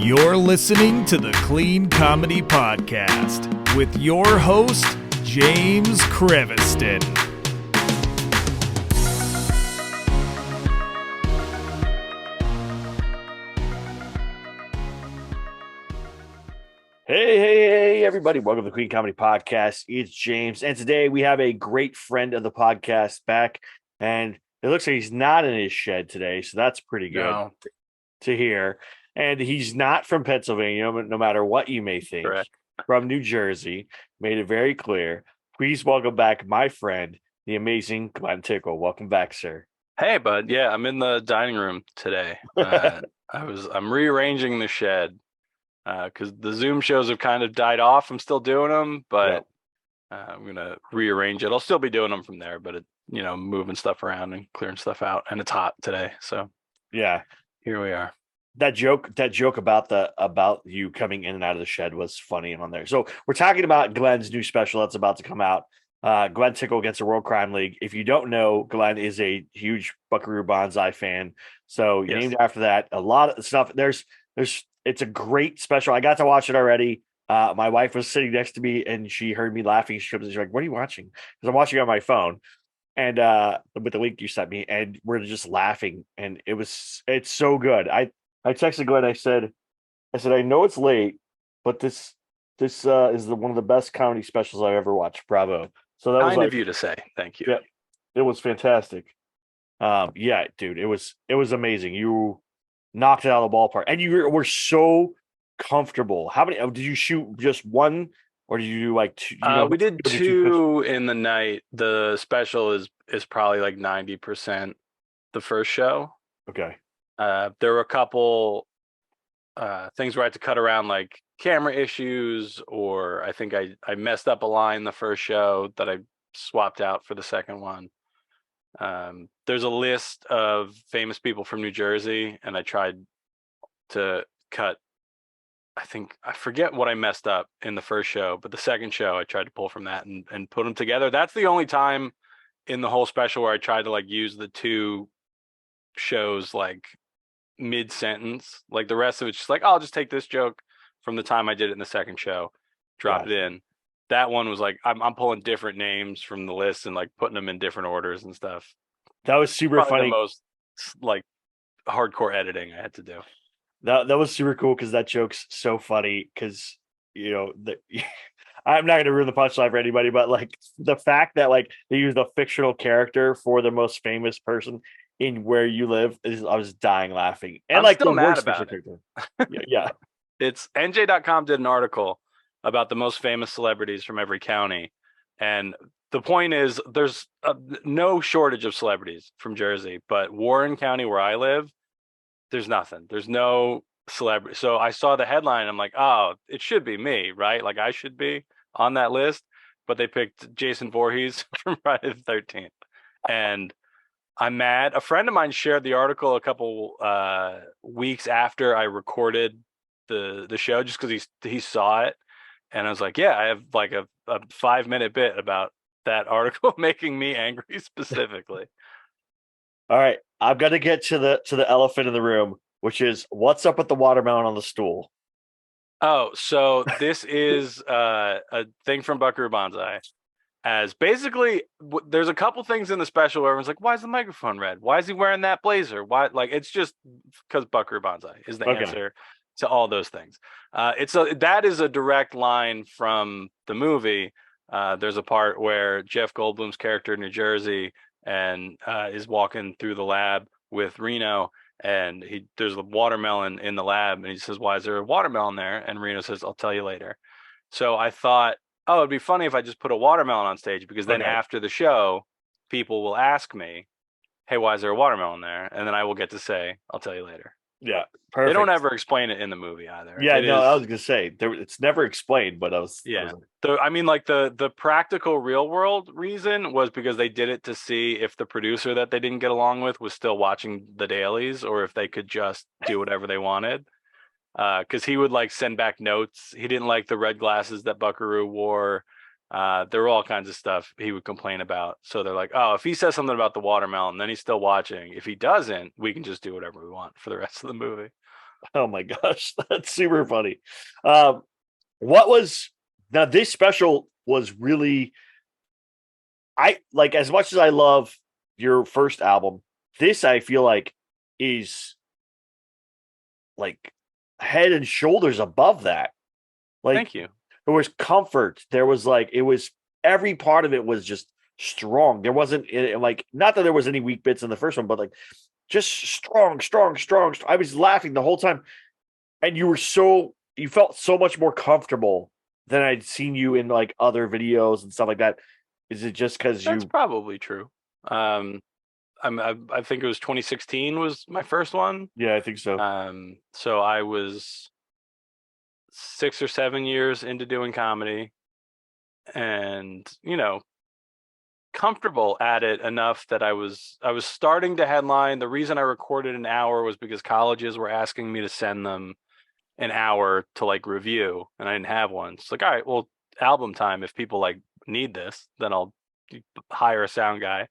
You're listening to the Clean Comedy Podcast with your host, James Creviston. Hey, everybody. Welcome to the Clean Comedy Podcast. It's James. And today we have a great friend of the podcast back. And it looks like he's not in his shed today. So that's pretty good to hear. And he's not from Pennsylvania, no matter what you may think. Correct. From New Jersey. Made it very clear. Please welcome back my friend, the amazing Glen Tickle. Welcome back, sir. Hey, bud. Yeah, I'm in the dining room today. I'm rearranging the shed because the Zoom shows have kind of died off. I'm still doing them, but I'm gonna rearrange it. I'll still be doing them from there, but moving stuff around and clearing stuff out. And it's hot today, so yeah, here we are. That joke about you coming in and out of the shed was funny on there. So we're talking about Glen's new special that's about to come out. Glen Tickle against the World Crime League. If you don't know, Glen is a huge Buckaroo Banzai fan. So named after that. A lot of stuff. It's a great special. I got to watch it already. My wife was sitting next to me and she heard me laughing. She comes and she's like, "What are you watching?" Because I'm watching on my phone. And with the link you sent me, and we're just laughing. And it's so good. I texted Glenn. I said, I know it's late, but this is one of the best comedy specials I've ever watched. Bravo. So that was kind of you to say. Thank you. Yeah, it was fantastic. Yeah, dude, it was amazing. You knocked it out of the ballpark, and you were so comfortable. How many did you shoot? Just one, or did you do like two? We did two in the night. The special is probably like 90% the first show. Okay. There were a couple things where I had to cut around, like camera issues, or I think I messed up a line the first show that I swapped out for the second one. There's a list of famous people from New Jersey, and I tried to cut. I forget what I messed up in the first show, but the second show I tried to pull from that and put them together. That's the only time in the whole special where I tried to like use the two shows like mid-sentence. Like the rest of it's just like, I'll just take this joke from the time I did it in the second show, drop it in. That one was like I'm pulling different names from the list and like putting them in different orders and stuff. That was super Probably funny. The most like hardcore editing I had to do. That was super cool because that joke's so funny because I'm not going to ruin the punchline for anybody, but like the fact that like they used a fictional character for the most famous person in where you live I was dying laughing. And I'm like still the mad worst about character. it. Yeah. It's NJ.com did an article about the most famous celebrities from every county. And the point is there's no shortage of celebrities from Jersey, but Warren County, where I live, there's nothing. There's no celebrity. So I saw the headline. I'm like, oh, it should be me, right? Like I should be on that list. But they picked Jason Voorhees from Friday the 13th. And I'm mad. A friend of mine shared the article a couple weeks after I recorded the show, just because he saw it, and I was like, yeah, I have like a 5-minute bit about that article making me angry specifically. All right, I've got to get to the elephant in the room, which is what's up with the watermelon on the stool. Oh, so this is a thing from Buckaroo Banzai. As basically, there's a couple things in the special where everyone's like, why is the microphone red? Why is he wearing that blazer? Why? Like, it's just because Buckaroo Banzai is the answer to all those things. That is a direct line from the movie. There's a part where Jeff Goldblum's character in New Jersey and is walking through the lab with Reno, and there's a watermelon in the lab, and he says, why is there a watermelon there? And Reno says, I'll tell you later. So I thought, oh, it'd be funny if I just put a watermelon on stage, because then after the show, people will ask me, hey, why is there a watermelon there? And then I will get to say, I'll tell you later. Yeah, perfect. They don't ever explain it in the movie either. Yeah, I was going to say, it's never explained, but the practical real world reason was because they did it to see if the producer that they didn't get along with was still watching the dailies, or if they could just do whatever they wanted. Because he would like send back notes. He didn't like the red glasses that Buckaroo wore. There were all kinds of stuff he would complain about. So they're like, oh, if he says something about the watermelon, then he's still watching. If he doesn't, we can just do whatever we want for the rest of the movie. Oh my gosh, that's super funny. Um, what was now this special was really I like as much as I love your first album, this I feel like is like head and shoulders above that. Like Thank you. there was comfort. There was like it was every part of it was just strong. There wasn't like not that there was any weak bits in the first one, but like just strong, strong, strong. I was laughing the whole time, and you felt so much more comfortable than I'd seen you in like other videos and stuff like that. Is it just because That's you? probably true. I think it was 2016 was my first one. Yeah, I think so. So I was 6 or 7 years into doing comedy, and comfortable at it enough that I was starting to headline. The reason I recorded an hour was because colleges were asking me to send them an hour to like review, and I didn't have one. It's like, all right, well, album time. If people like need this, then I'll hire a sound guy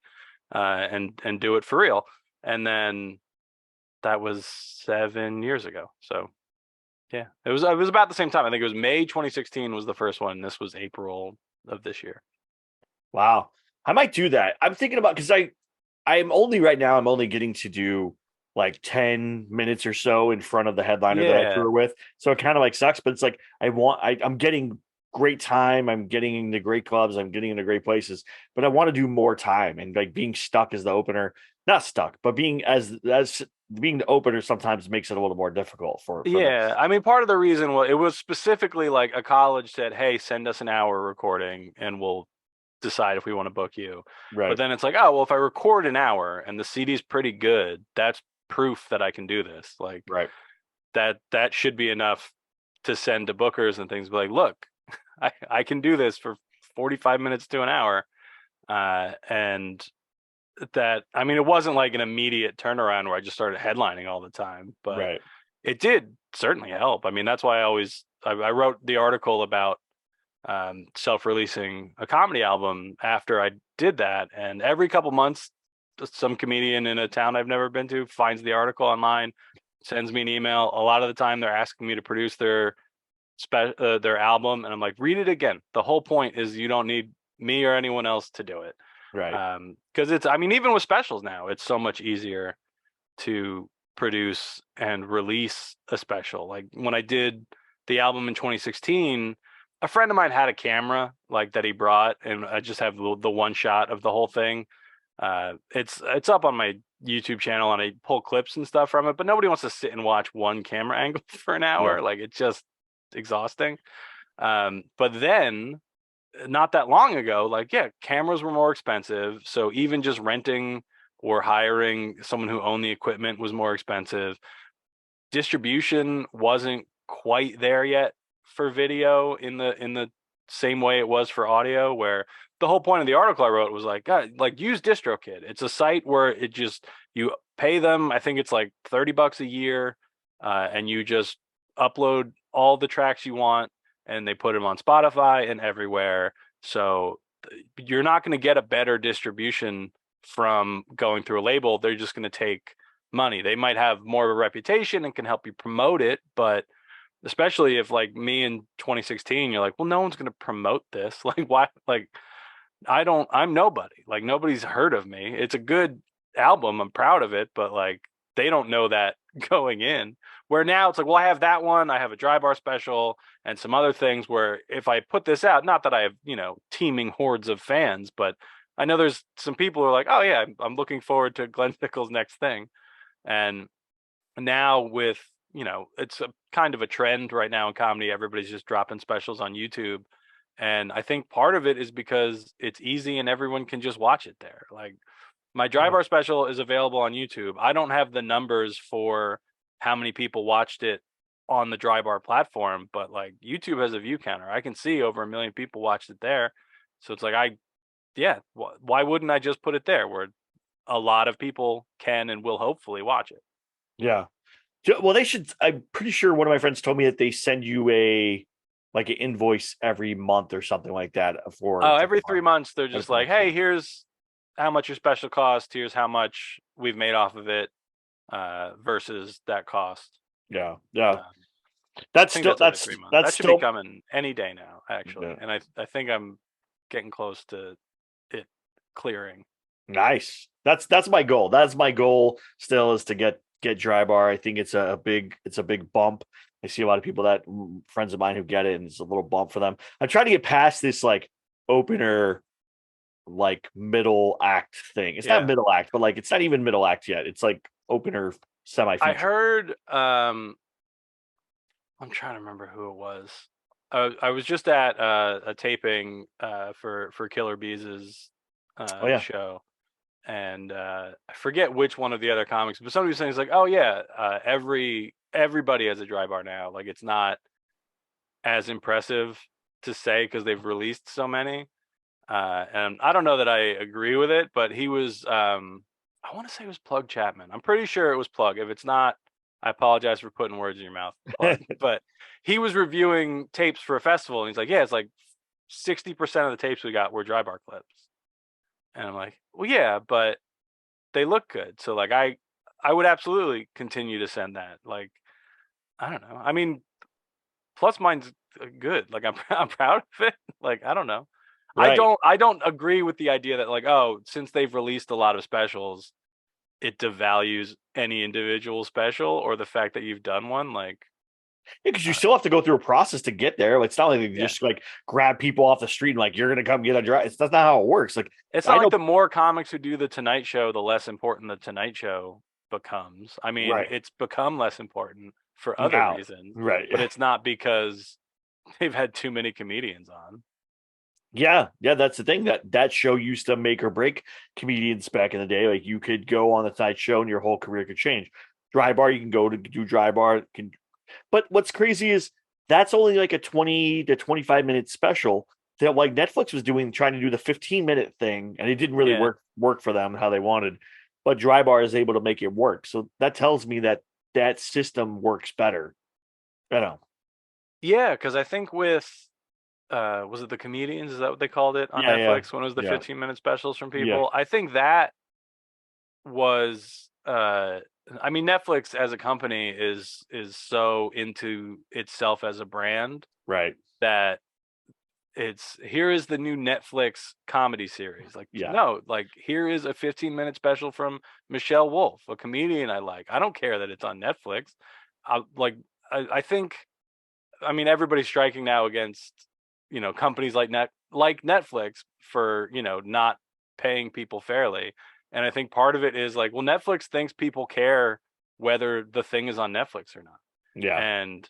and do it for real. And then that was 7 years ago. So yeah, it was about the same time. I think it was May 2016 was the first one. This was April of this year. Wow, I might do that. I'm thinking about because I'm only right now. I'm only getting to do like 10 minutes or so in front of the headliner that I Yeah, tour with. So it kind of like sucks, but it's like I'm getting great time. I'm getting into great clubs. I'm getting into great places, but I want to do more time and like being stuck as the opener, not stuck, but being as being the opener sometimes makes it a little more difficult for them. yeah. I mean, part of the reason was it was specifically like a college said, "Hey, send us an hour recording, and we'll decide if we want to book you." But Right. then it's like, oh, well, if I record an hour and the CD's pretty good, that's proof that I can do this. Like Right. that should be enough to send to bookers and things. Be like, look, I can do this for 45 minutes to an hour. And that, I mean, it wasn't like an immediate turnaround where I just started headlining all the time, but Right. it did certainly help. I mean, that's why I wrote the article about self-releasing a comedy album after I did that. And every couple months, some comedian in a town I've never been to finds the article online, sends me an email. A lot of the time, they're asking me to produce their album, and I'm like, read it again. The whole point is you don't need me or anyone else to do it. Right. Because I mean, even with specials now, it's so much easier to produce and release a special. Like when I did the album in 2016, a friend of mine had a camera like that he brought, and I just have the one shot of the whole thing. It's up on my YouTube channel, and I pull clips and stuff from it, but nobody wants to sit and watch one camera angle for an Yeah. hour. Like it's just exhausting. But then not that long ago, like, yeah, cameras were more expensive. So even just renting or hiring someone who owned the equipment was more expensive. Distribution wasn't quite there yet for video in the same way it was for audio, where the whole point of the article I wrote was like, God, like use DistroKid. It's a site where it just you pay them, I think it's like $30 a year, and you just upload all the tracks you want, and they put them on Spotify and everywhere. So you're not going to get a better distribution from going through a label. They're just going to take money. They might have more of a reputation and can help you promote it, but especially if like me in 2016, you're like, well, no one's going to promote this. Like, why? Like, I'm nobody. Like, nobody's heard of me. It's a good album. I'm proud of it, but like, they don't know that going in. Where now it's like, well, I have that one. I have a dry bar special and some other things where if I put this out, not that I have, teeming hordes of fans, but I know there's some people who are like, oh, yeah, I'm looking forward to Glen Tickle's next thing. And now with, it's a kind of a trend right now in comedy. Everybody's just dropping specials on YouTube. And I think part of it is because it's easy and everyone can just watch it there. Like my dry Yeah. bar special is available on YouTube. I don't have the numbers for how many people watched it on the dry bar platform, but like YouTube has a view counter. I can see over 1 million people watched it there. So it's like, yeah, why wouldn't I just put it there where a lot of people can and will hopefully watch it? Yeah. Well, they should. I'm pretty sure one of my friends told me that they send you like an invoice every month or something like that for Oh, to every go 3 months, they're every just 3 like, months. hey, Yeah. here's how much your special cost. Here's how much we've made off of it versus that cost. Yeah. Um, I think that's every 3 months. That's That should be still coming any day now, actually. yeah. And I think I'm getting close to it clearing. Nice. That's my goal. That's my goal still is to get dry bar. I think it's a big bump. I see a lot of people that friends of mine who get it, and it's a little bump for them. I'm trying to get past this like opener, like middle act thing. It's not Yeah. middle act, but like it's not even middle act yet. It's like opener semi I feature. heard, I'm trying to remember who it was. I was just at a taping for Killer Bees' Oh yeah, show, and I forget which one of the other comics, but somebody was saying it's like, oh yeah, everybody has a dry bar now. Like it's not as impressive to say because they've released so many. And I don't know that I agree with it, but he was I want to say it was Plug Chapman. I'm pretty sure it was Plug. If it's not, I apologize for putting words in your mouth, Plug. But he was reviewing tapes for a festival, and he's like, "Yeah, it's like 60% of the tapes we got were dry bar clips." And I'm like, "Well, yeah, but they look good." So like, I would absolutely continue to send that. Like, I don't know. I mean, plus mine's good. Like, I'm I'm proud of it. Like, I don't know. right. I don't agree with the idea that like, oh, since they've released a lot of specials, it devalues any individual special or the fact that you've done one. Like, Because you uh, still have to go through a process to get there. It's not like they yeah, just like grab people off the street and like you're gonna come get a dry. That's not how it works. Like it's not I like know, the more comics who do the Tonight Show, the less important the Tonight Show becomes. I mean, right it's become less important for other now, reasons, right? but it's not because they've had too many comedians on. Yeah, yeah, that's the thing that show used to make or break comedians back in the day. Like you could go on the Tonight Show and your whole career could change. Dry bar, you can go to do dry bar. But what's crazy is that's only like a 20 to 25-minute special that like Netflix was doing, trying to do the 15-minute thing, and it didn't really Yeah, work for them how they wanted. But dry bar is able to make it work. So that tells me that that system works better. I know. yeah, because I think with was it the comedians? Is that what they called it on Yeah, yeah, Netflix? When it was the yeah, 15-minute specials from yeah, people? I think that was I mean Netflix as a company is so into itself as a brand right. that it's here is the new Netflix comedy series. Like Yeah. no, like here is a 15-minute special from Michelle Wolf, a comedian I like. I don't care that it's on Netflix. Like I think I mean everybody's striking now against companies like Netflix for not paying people fairly, and I think part of it is like, well, Netflix thinks people care whether the thing is on Netflix or not, Yeah. and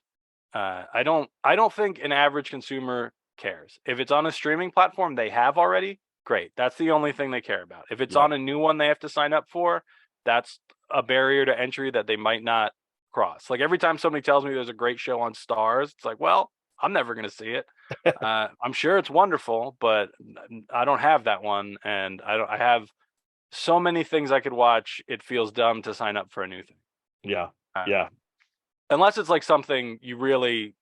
I don't think an average consumer cares if it's on a streaming platform they have already. Great, that's the only thing they care about. If it's Yeah. on a new one they have to sign up for, that's a barrier to entry that they might not cross. Like every time somebody tells me there's a great show on Stars, it's like, well, I'm never going to see it. I'm sure it's wonderful, but I don't have that one, and I have so many things I could watch. It feels dumb to sign up for a new thing, Yeah. uh, Yeah. unless it's like something you really,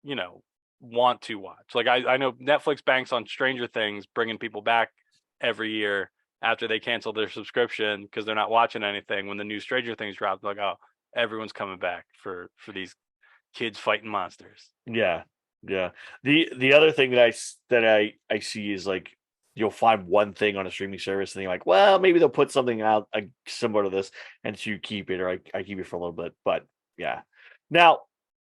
you know, want to watch. Like I know Netflix banks on Stranger Things bringing people back every year after they cancel their subscription because they're not watching anything. When the new Stranger Things drops, like, oh, everyone's coming back for these kids fighting monsters. Yeah. Yeah. The other thing that I see is like you'll find one thing on a streaming service and you're like, well, maybe they'll put something out similar to this and so you keep it or I keep it for a little bit. But yeah. Now,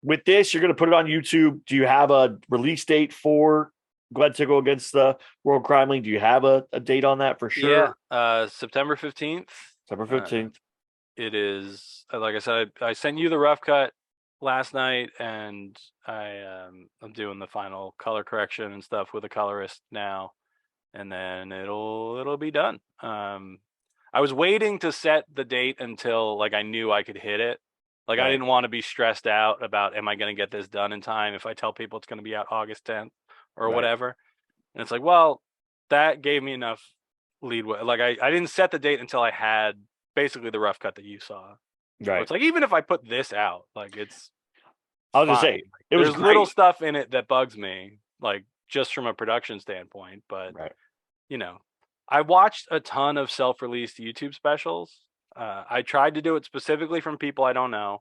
with this, you're gonna put it on YouTube. Do you have a release date for Glen Tickle against the World Crime League? Do you have a date on that for Yeah, sure? September 15th. September Uh, 15th. it is like I said, I sent you the rough cut last night, and I'm doing the final color correction and stuff with a colorist now, and then it'll be done. I was waiting to set the date until like I knew I could hit it. Like I Right. didn't want to be stressed out about am I going to get this done in time if I tell people it's going to be out August 10th or Right. whatever. And it's like, well, that gave me enough leadway. Like I didn't set the date until I had basically the rough cut that you saw. Where Right. it's like even if I put this out, like it's I was gonna fine. say Like, it was there's little great. stuff in it that bugs me, like just from a production standpoint. But Right. you know, I watched a ton of self-released YouTube specials. I tried to do it specifically from people I don't know,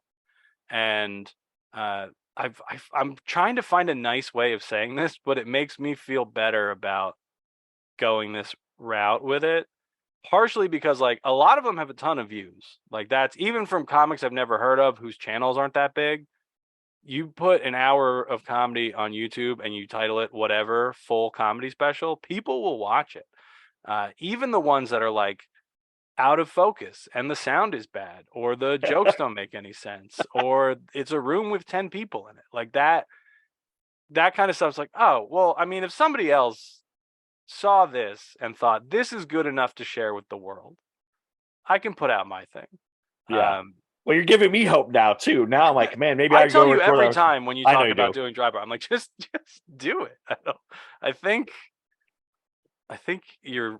And I'm trying to find a nice way of saying this, but it makes me feel better about going this route with it. Partially because like a lot of them have a ton of views. Like that's even from comics I've never heard of whose channels aren't that big. You put an hour of comedy on YouTube and you title it whatever full comedy special, people will watch it. Even the ones that are like out of focus and the sound is bad or the jokes don't make any sense or it's a room with 10 people in it. Like that kind of stuff's like, oh, well, I mean, if somebody else saw this and thought this is good enough to share with the world, I can put out my thing. Yeah. Well, you're giving me hope now too. Now I'm like, man, maybe I I tell go you record every our- time when you I know talk you about do. doing dry bar, I'm like, just do it. I think you're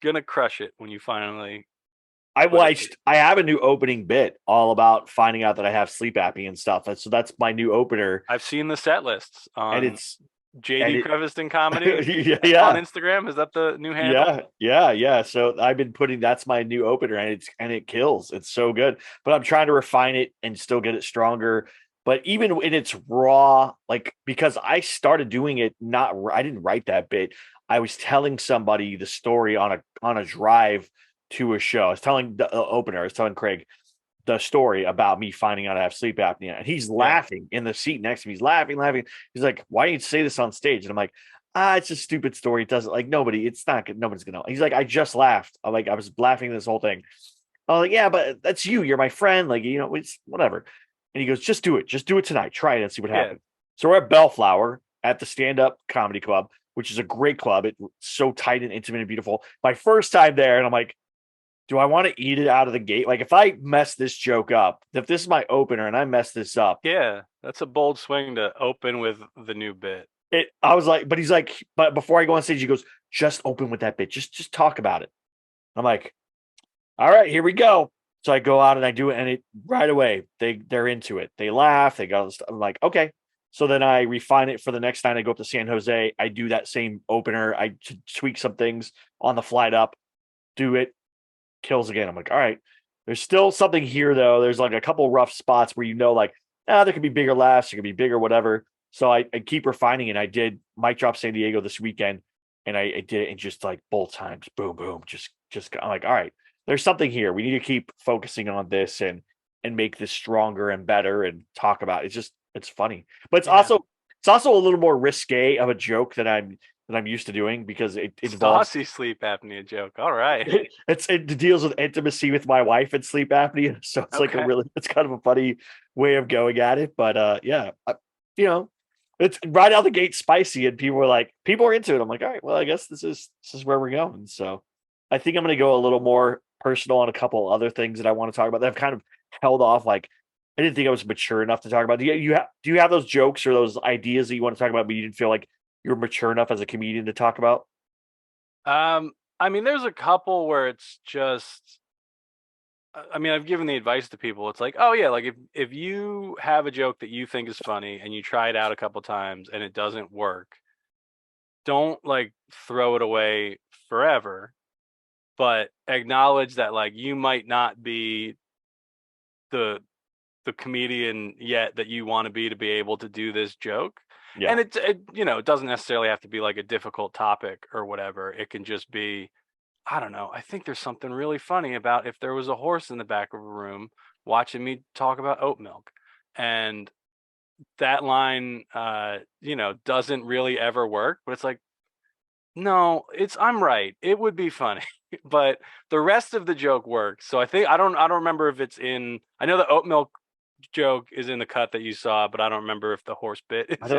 gonna crush it when you finally. I have a new opening bit all about finding out that I have sleep apnea and stuff. So that's my new opener, I've seen the set lists and on it's JD Creviston comedy yeah, on yeah, Instagram. Is that the new handle? yeah. So I've been putting that's my new opener, and it kills. It's so good, but I'm trying to refine it and still get it stronger. But even in its raw, like because I started doing it, I didn't write that bit. I was telling somebody the story on a drive to a show. I was telling the opener. I was telling Craig the story about me finding out I have sleep apnea. And he's Yeah. laughing in the seat next to me. He's laughing. He's like, why don't you say this on stage? And I'm like, it's a stupid story. It doesn't like it's not good. Nobody's gonna know. He's like, I just laughed. I was laughing this whole thing. I was like, yeah, but that's you. You're my friend. Like, it's whatever. And he goes, just do it. Just do it tonight. Try it and see what Yeah. happens. So we're at Bellflower at the stand-up comedy club, which is a great club. It's so tight and intimate and beautiful. My first time there, and I'm like, do I want to eat it out of the gate? Like if I mess this joke up, if this is my opener and I mess this up, Yeah. That's a bold swing to open with the new bit. I was like, but he's like, but before I go on stage, he goes, just open with that bit. Just talk about it. I'm like, all right, here we go. So I go out and I do it, and it right away they're into it. They laugh. They go. I'm like, okay. So then I refine it for the next time I go up to San Jose. I do that same opener. I tweak some things on the flight up. Do it. Kills again. I'm like, all right. There's still something here though. There's like a couple rough spots where like, there could be bigger laughs. There could be bigger whatever. So I keep refining it. I did Mic Drop San Diego this weekend, and I did it in just like both times. Boom, boom. Just I'm like, all right. There's something here. We need to keep focusing on this and make this stronger and better and talk about it. It's funny. But it's also a little more risque of a joke that I'm used to doing because it involves Saucy sleep apnea joke. All right. it deals with intimacy with my wife and sleep apnea. So it's like Okay. it's kind of a funny way of going at it. But yeah, it's right out the gate spicy, and people are into it. I'm like, all right, well, I guess this is where we're going. So I think I'm going to go a little more personal on a couple other things that I want to talk about that I've kind of held off. Like I didn't think I was mature enough to talk about. Do you have those jokes or those ideas that you want to talk about, but you didn't feel like you were mature enough as a comedian to talk about? I mean, there's a couple where it's just, I mean, I've given the advice to people. It's like, oh yeah, like if you have a joke that you think is funny and you try it out a couple times and it doesn't work, don't like throw it away forever, but acknowledge that like you might not be the comedian yet that you want to be able to do this joke. Yeah. And it doesn't necessarily have to be like a difficult topic or whatever. It can just be, I don't know. I think there's something really funny about if there was a horse in the back of a room watching me talk about oat milk. And that line, doesn't really ever work, but it's like, no, I'm right. It would be funny, but the rest of the joke works. So I don't remember if it's I know the oat milk joke is in the cut that you saw, but I don't remember if the horse bit is in there.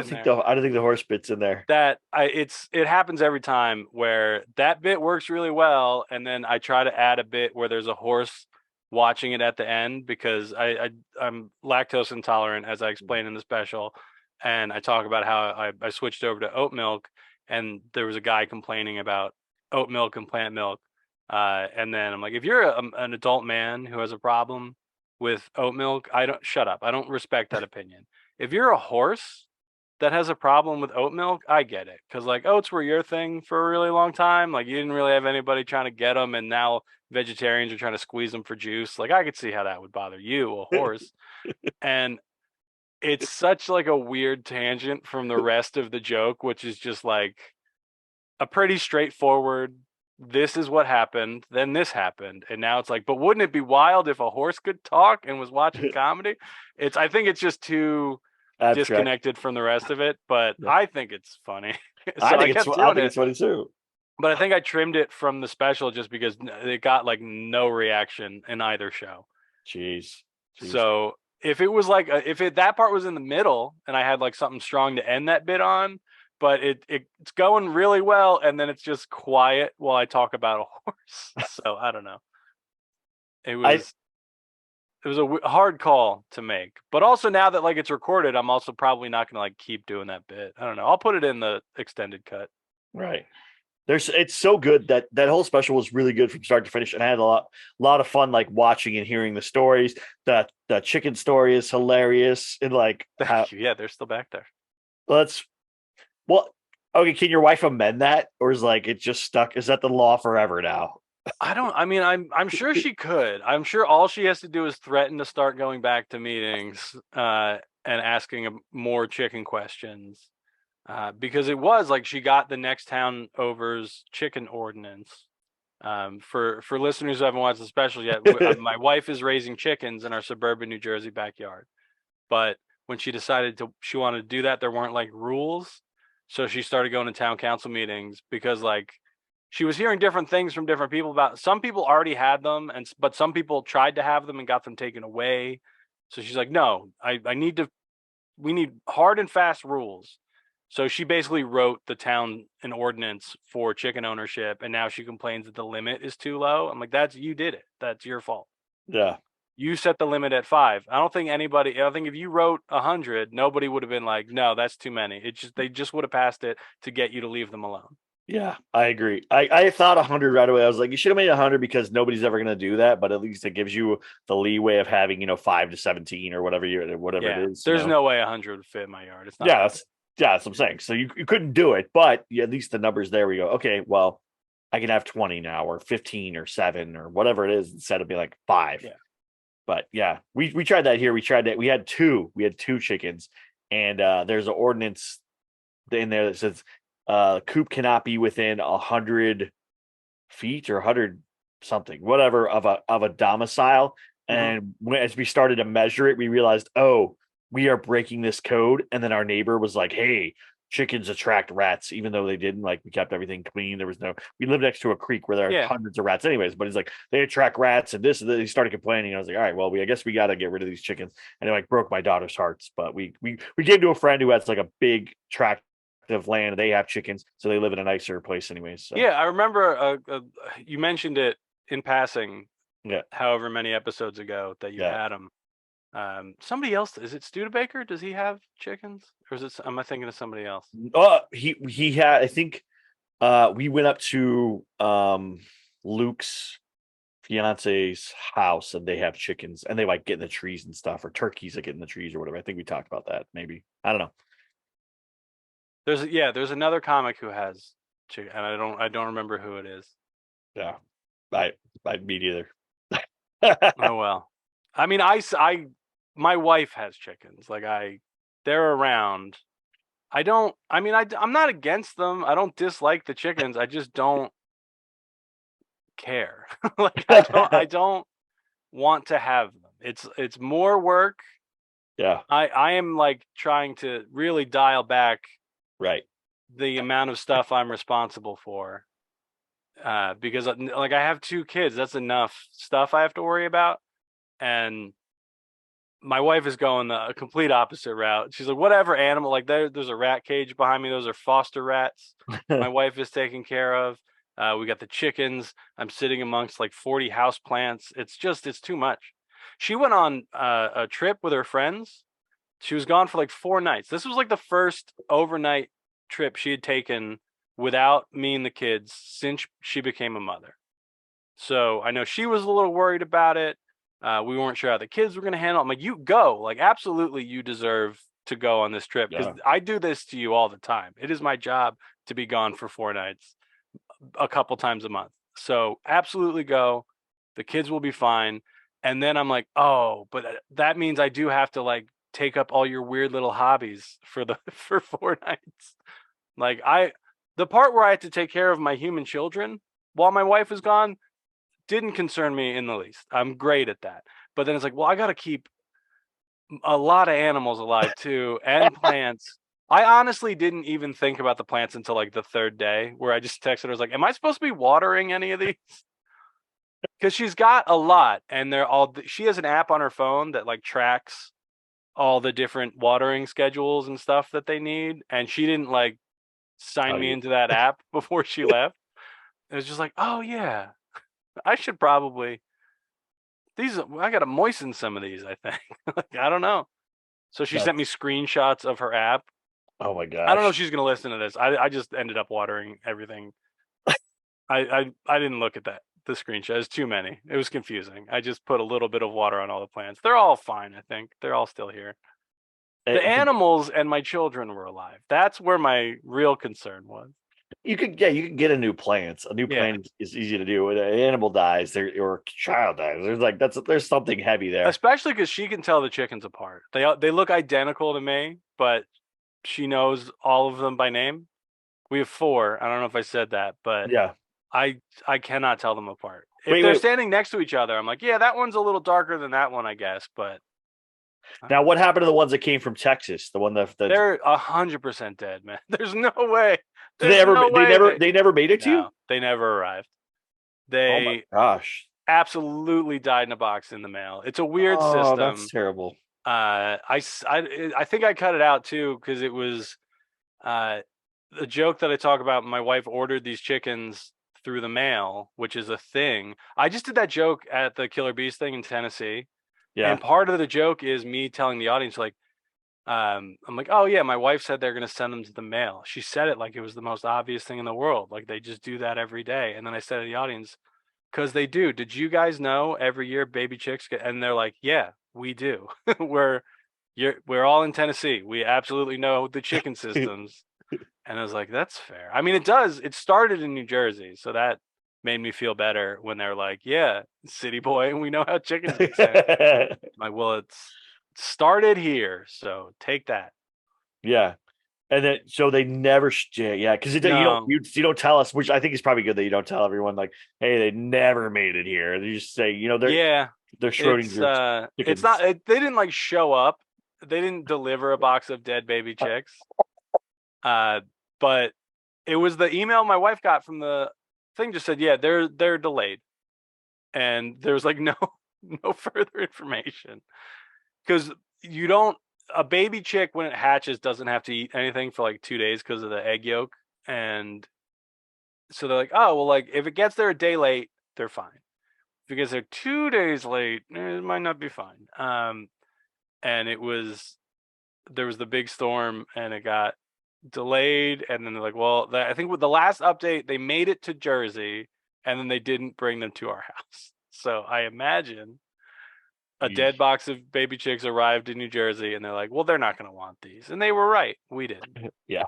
I don't think the horse bit's in there. It happens every time where that bit works really well, and then I try to add a bit where there's a horse watching it at the end because I'm lactose intolerant, as I explained in the special, and I talk about how I switched over to oat milk, and there was a guy complaining about oat milk and plant milk, and then I'm like, if you're an adult man who has a problem with oat milk, I don't shut up. I don't respect that opinion. If you're a horse that has a problem with oat milk, I get it. Because like oats were your thing for a really long time. Like you didn't really have anybody trying to get them, and now vegetarians are trying to squeeze them for juice. Like I could see how that would bother you, a horse. And it's such like a weird tangent from the rest of the joke, which is just like a pretty straightforward, this is what happened, then this happened. And now it's like, but wouldn't it be wild if a horse could talk and was watching comedy? I think it's just too Abstract. disconnected from the rest of it, but Yeah. I think it's funny. So I think kept doing it's funny too. but I think I trimmed it from the special just because it got like no reaction in either show. Jeez. So if it was like that part was in the middle and I had like something strong to end that bit on, but it's going really well, and then it's just quiet while I talk about a horse. So I don't know. It was a hard call to make, but also now that like it's recorded, I'm also probably not gonna like keep doing that bit. I don't know. I'll put it in the extended cut. Right. It's so good that whole special was really good from start to finish, and I had a lot of fun like watching and hearing the stories. The chicken story is hilarious, and like Thank you. Yeah, they're still back there. Okay, can your wife amend that, or is like it just stuck? Is that the law forever now? I'm sure she could. I'm sure all she has to do is threaten to start going back to meetings and asking more chicken questions. Because it was like she got the next town over's chicken ordinance. For listeners who haven't watched the special yet, my wife is raising chickens in our suburban New Jersey backyard. But when she decided she wanted to do that, there weren't like rules. So she started going to town council meetings because like she was hearing different things from different people about some people already had them, but some people tried to have them and got them taken away. So she's like, no, we need hard and fast rules. So she basically wrote the town an ordinance for chicken ownership, and now she complains that the limit is too low. I'm like, you did it. That's your fault. Yeah. You set the limit at 5. I don't think if you wrote 100, nobody would have been like, no, that's too many. They just would have passed it to get you to leave them alone. Yeah, I agree. I thought 100 right away. I was like, you should have made 100 because nobody's ever going to do that. But at least it gives you the leeway of having 5 to 17 or whatever it is. There's no way 100 would fit in my yard. It's not. That's what I'm saying. So you couldn't do it, but at least the numbers there. We go, okay, well, I can have 20 now, or 15, or 7, or whatever it is, instead of being like 5. Yeah. But yeah, we tried that here. We tried that. We had two chickens, and there's an ordinance in there that says coop cannot be within 100 feet or 100 something, whatever, of a domicile. And as we started to measure it, we realized, oh, we are breaking this code. And then our neighbor was like, hey, chickens attract rats, even though they didn't. Like, we kept everything clean. We lived next to a creek where there are hundreds of rats anyways, but he's like, they attract rats and this, and then he started complaining. I was like, all right, well, I guess we got to get rid of these chickens. And it like broke my daughter's hearts, but we gave to a friend who has like a big tract of land. They have chickens, so they live in a nicer place anyways. So. Yeah, I remember you mentioned it in passing. Yeah, however many episodes ago that you had them. Somebody else, is it Studebaker? Does he have chickens, or am I thinking of somebody else? He had. I think we went up to Luke's fiance's house, and they have chickens, and they like get in the trees and stuff, or turkeys that get in the trees or whatever. I think we talked about that. Maybe, I don't know. There's another comic who has chicken, and I don't remember who it is. Yeah, I me neither. Oh well. I mean, my wife has chickens. Like they're around. I'm not against them. I don't dislike the chickens. I just don't care. Like I don't want to have them. It's more work. Yeah. I am like trying to really dial back the amount of stuff I'm responsible for. Because like I have 2 kids, that's enough stuff I have to worry about. And my wife is going the complete opposite route. She's like, whatever animal, like there's a rat cage behind me. Those are foster rats. My wife is taking care of. We got the chickens. I'm sitting amongst like 40 house plants. It's too much. She went on a trip with her friends. She was gone for like 4 nights. This was like the first overnight trip she had taken without me and the kids since she became a mother. So I know she was a little worried about it. We weren't sure how the kids were going to handle it. I'm like, you go. Like, absolutely, you deserve to go on this trip because I do this to you all the time. It is my job to be gone for 4 nights a couple times a month. So absolutely go. The kids will be fine. And then I'm like, oh, but that means I do have to like take up all your weird little hobbies for 4 nights. Like the part where I had to take care of my human children while my wife was gone didn't concern me in the least. I'm great at that. But then it's like, well, I got to keep a lot of animals alive too and plants. I honestly didn't even think about the plants until like the 3rd day where I just texted her. I was like, am I supposed to be watering any of these? Because she's got a lot and she has an app on her phone that like tracks all the different watering schedules and stuff that they need. And she didn't like sign me into that app before she left. It was just like, oh yeah, I should probably I got to moisten some of these, I think. Like, I don't know. So she sent me screenshots of her app. Oh my gosh. I don't know if she's going to listen to this. I just ended up watering everything. I didn't look at the screenshot. It's too many. It was confusing. I just put a little bit of water on all the plants. They're all fine, I think. They're all still here. The animals and my children were alive. That's where my real concern was. You could get a new plant. A new plant is easy to do. When an animal dies, or a child dies, there's something heavy there. Especially because she can tell the chickens apart. They look identical to me, but she knows all of them by name. We have 4. I don't know if I said that, but yeah, I cannot tell them apart. If they're standing next to each other, I'm like, yeah, that one's a little darker than that one, I guess. But now, what happened to the ones that came from Texas? The one that they're 100% dead, man. There's no way. They never made it to you? They never arrived. Oh my gosh. Absolutely died in a box in the mail. It's a weird system. Oh, that's terrible. I think I cut it out too because it was the joke that I talk about. My wife ordered these chickens through the mail, which is a thing. I just did that joke at the Killer Bees thing in Tennessee. Yeah. And part of the joke is me telling the audience, like, I'm like, oh yeah, my wife said they're going to send them to the mail. She said it like it was the most obvious thing in the world. Like they just do that every day. And then I said to the audience, because they do. Did you guys know every year baby chicks get? And they're like, yeah, we do. we're all in Tennessee. We absolutely know the chicken systems. And I was like, that's fair. I mean, it does. It started in New Jersey, so that made me feel better when they're like, yeah, city boy, we know how chickens get sent. Like, well, it's started here, so take that. Yeah. And then so they never because you don't tell us, which I think is probably good that you don't tell everyone like, hey, they never made it here. You just say, they're Schrodinger's it's not they didn't like show up. They didn't deliver a box of dead baby chicks. But it was the email my wife got from the thing just said, yeah, they're delayed. And there's like no further information. Because a baby chick when it hatches doesn't have to eat anything for like 2 days because of the egg yolk. And so they're like, oh, well, like if it gets there a day late, they're fine. If it gets there 2 days late, it might not be fine. And there was the big storm and it got delayed. And then they're like, well, I think with the last update, they made it to Jersey and then they didn't bring them to our house. So I imagine a dead box of baby chicks arrived in New Jersey and they're like, well, they're not going to want these. And they were right. We didn't. Yeah.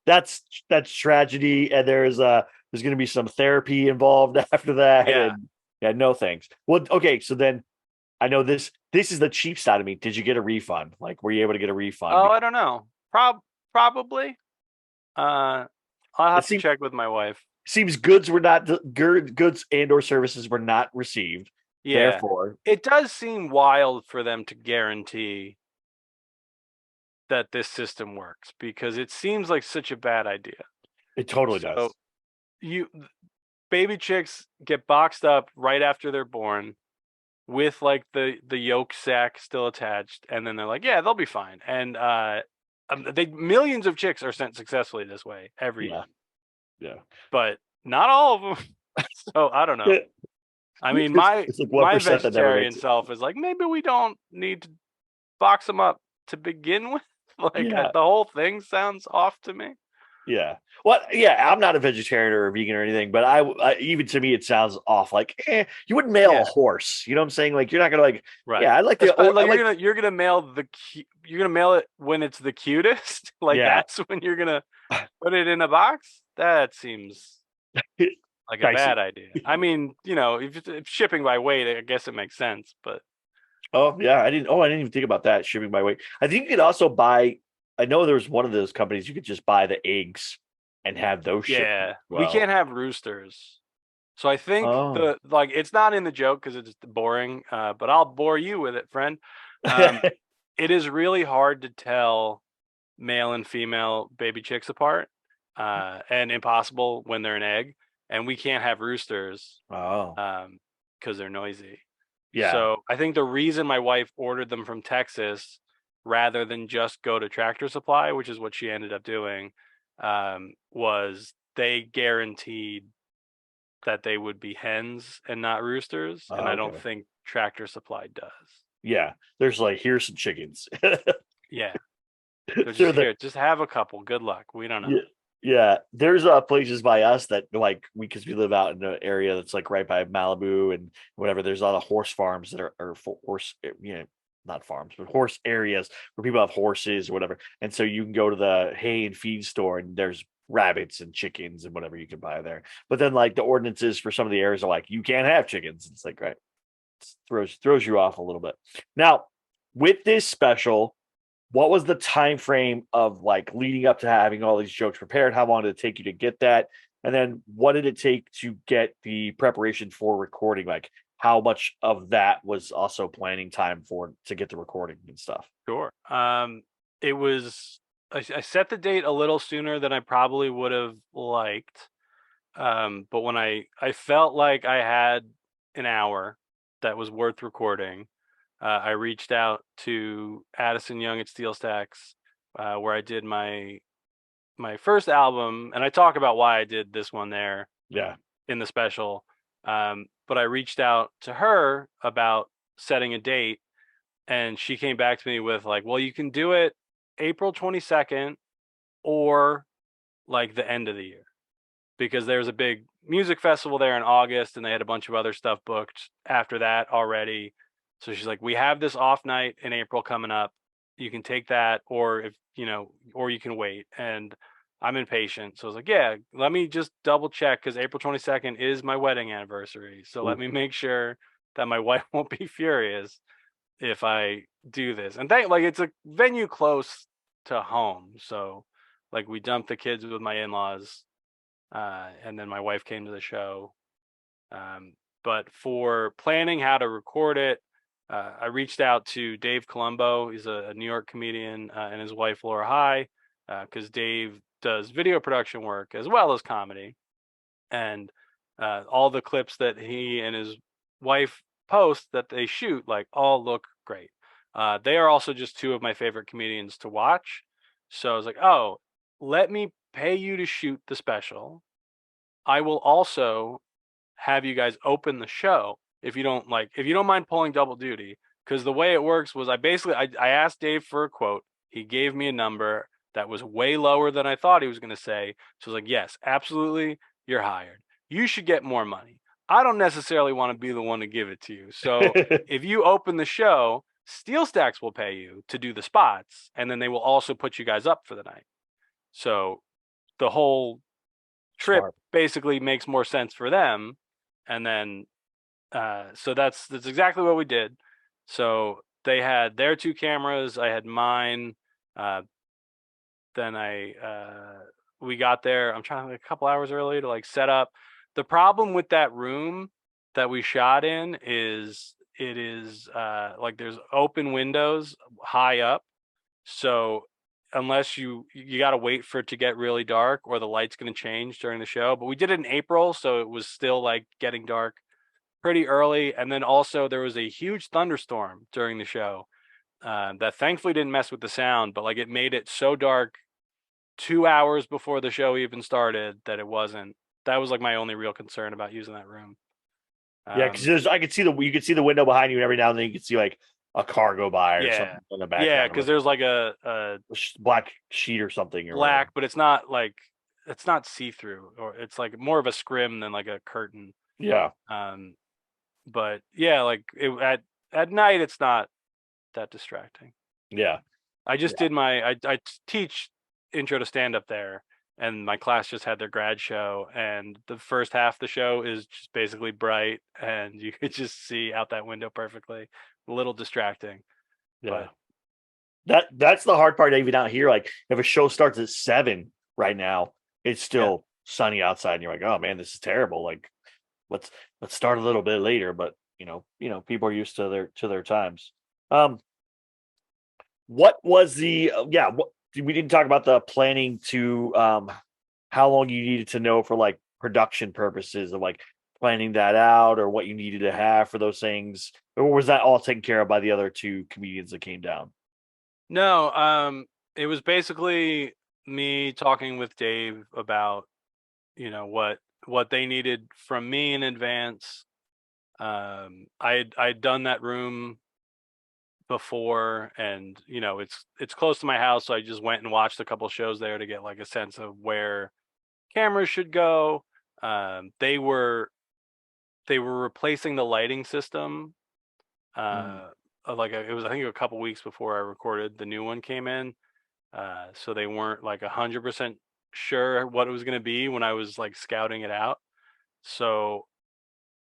That's tragedy. And there's going to be some therapy involved after that. Yeah. And, no thanks. Well, okay. So then I know this is the cheap side of me. Did you get a refund? Like, were you able to get a refund? Oh, I don't know. Probably. I'll have to check with my wife. Seems goods and or services were not received. Yeah. Therefore, it does seem wild for them to guarantee that this system works because it seems like such a bad idea. It totally does. Baby chicks get boxed up right after they're born with like the yolk sac still attached, and then they're like, yeah, they'll be fine. And millions of chicks are sent successfully this way every year. Yeah, but not all of them. So I don't know. I mean, my vegetarian self is like, maybe we don't need to box them up to begin with. Like the whole thing sounds off to me. Yeah. Well, yeah, I'm not a vegetarian or a vegan or anything, but I even to me it sounds off. Like, you wouldn't mail a Yeah. horse. You know what I'm saying? Like, you're not gonna like. Right. Yeah, I like the. Oh, I Like like. you're gonna mail you're gonna mail it when it's the cutest. Like Yeah, that's when you're gonna put it in a box. That seems like a bad dicey. idea. I mean, if shipping by weight, I guess it makes sense. But Oh yeah, I didn't. Oh, I didn't even think about that shipping by weight. I think you could also buy. I know there's one of those companies you could just buy the eggs and have those shipped as yeah, we well. can't have roosters. So I think Oh. it's not in the joke because it's boring. But I'll bore you with it, friend. Um, it is really hard to tell male and female baby chicks apart, and impossible when they're an egg. And we can't have roosters Oh. because they're noisy. Yeah. So I think the reason my wife ordered them from Texas rather than just go to Tractor Supply, which is what she ended up doing, was they guaranteed that they would be hens and not roosters, and Oh, I don't okay. think Tractor Supply does. Yeah. There's like, here's some chickens. Yeah, they're just They're the here. Just have a couple. Good luck. We don't know. yeah. Yeah, there's places by us that like because we live out in an area that's like right by Malibu and whatever. There's a lot of horse farms that are or horse, not farms, but horse areas where people have horses or whatever. And so you can go to the hay and feed store and there's rabbits and chickens and whatever you can buy there. But then like the ordinances for some of the areas are like you can't have chickens. It's like right, throws you off a little bit. Now with this special, what was the time frame of like leading up to having all these jokes prepared? How long did it take you to get that? And then what did it take to get the preparation for recording? Like how much of that was also planning time for to get the recording and stuff? Sure. It was I set the date a little sooner than I probably would have liked. But when I felt like I had an hour that was worth recording, I reached out to Addison Young at Steel Stacks, where I did my first album, and I talk about why I did this one there Yeah. in the special. But I reached out to her about setting a date, and she came back to me with like, well, you can do it April 22nd or like the end of the year because there's a big music festival there in August and they had a bunch of other stuff booked after that already. So she's like, we have this off night in April coming up. You can take that or or you can wait. And I'm impatient. So I was like, yeah, let me just double check because April 22nd is my wedding anniversary. So let Ooh. me make sure that my wife won't be furious if I do this. And like it's a venue close to home. So like we dumped the kids with my in-laws, and then my wife came to the show. But for planning how to record it, I reached out to Dave Colombo. He's a New York comedian, and his wife Laura High, because Dave does video production work as well as comedy, and all the clips that he and his wife post that they shoot like all look great. They are also just two of my favorite comedians to watch. So I was like, oh, let me pay you to shoot the special. I will also have you guys open the show if you don't mind pulling double duty. Because the way it works was I asked Dave for a quote. He gave me a number that was way lower than I thought he was going to say. So I was like, yes, absolutely, you're hired. You should get more money. I don't necessarily want to be the one to give it to you. So if you open the show, Steel Stacks will pay you to do the spots, and then they will also put you guys up for the night. So the whole trip Smart. basically makes more sense for them. And then so that's exactly what we did. So they had their two cameras, I had mine. Then we got there. I'm trying to a couple hours early to like set up. The problem with that room that we shot in is it is like there's open windows high up. So unless you got to wait for it to get really dark or the light's going to change during the show. But we did it in April, so it was still like getting dark pretty early. And then also there was a huge thunderstorm during the show that thankfully didn't mess with the sound, but like it made it so dark 2 hours before the show even started that it wasn't. That was like my only real concern about using that room. Yeah, because I could see you could see the window behind you, and every now and then you could see like a car go by or Yeah, something in the yeah, background, because like there's like a black sheet or something or whatever. black, but it's not like it's not see-through, or it's like more of a scrim than like a curtain. Yeah. But yeah, like at night it's not that distracting. Yeah. I just did I teach intro to stand up there, and my class just had their grad show, and the first half of the show is just basically bright and you could just see out that window perfectly. A little distracting, Yeah. but That's the hard part even out here. Like if a show starts at 7 right now, it's yeah. still sunny outside and you're like, oh man, this is terrible. Like let's start a little bit later, but people are used to their times. What was the what we didn't talk about the planning to how long you needed to know for like production purposes of like planning that out or what you needed to have for those things, or was that all taken care of by the other two comedians that came down? No, it was basically me talking with Dave about, what they needed from me in advance. I'd done that room before, and it's close to my house, so I just went and watched a couple shows there to get like a sense of where cameras should go. They were replacing the lighting system. Mm, It was, I think, a couple weeks before I recorded the new one came in. So they weren't like 100% sure what it was going to be when I was like scouting it out. So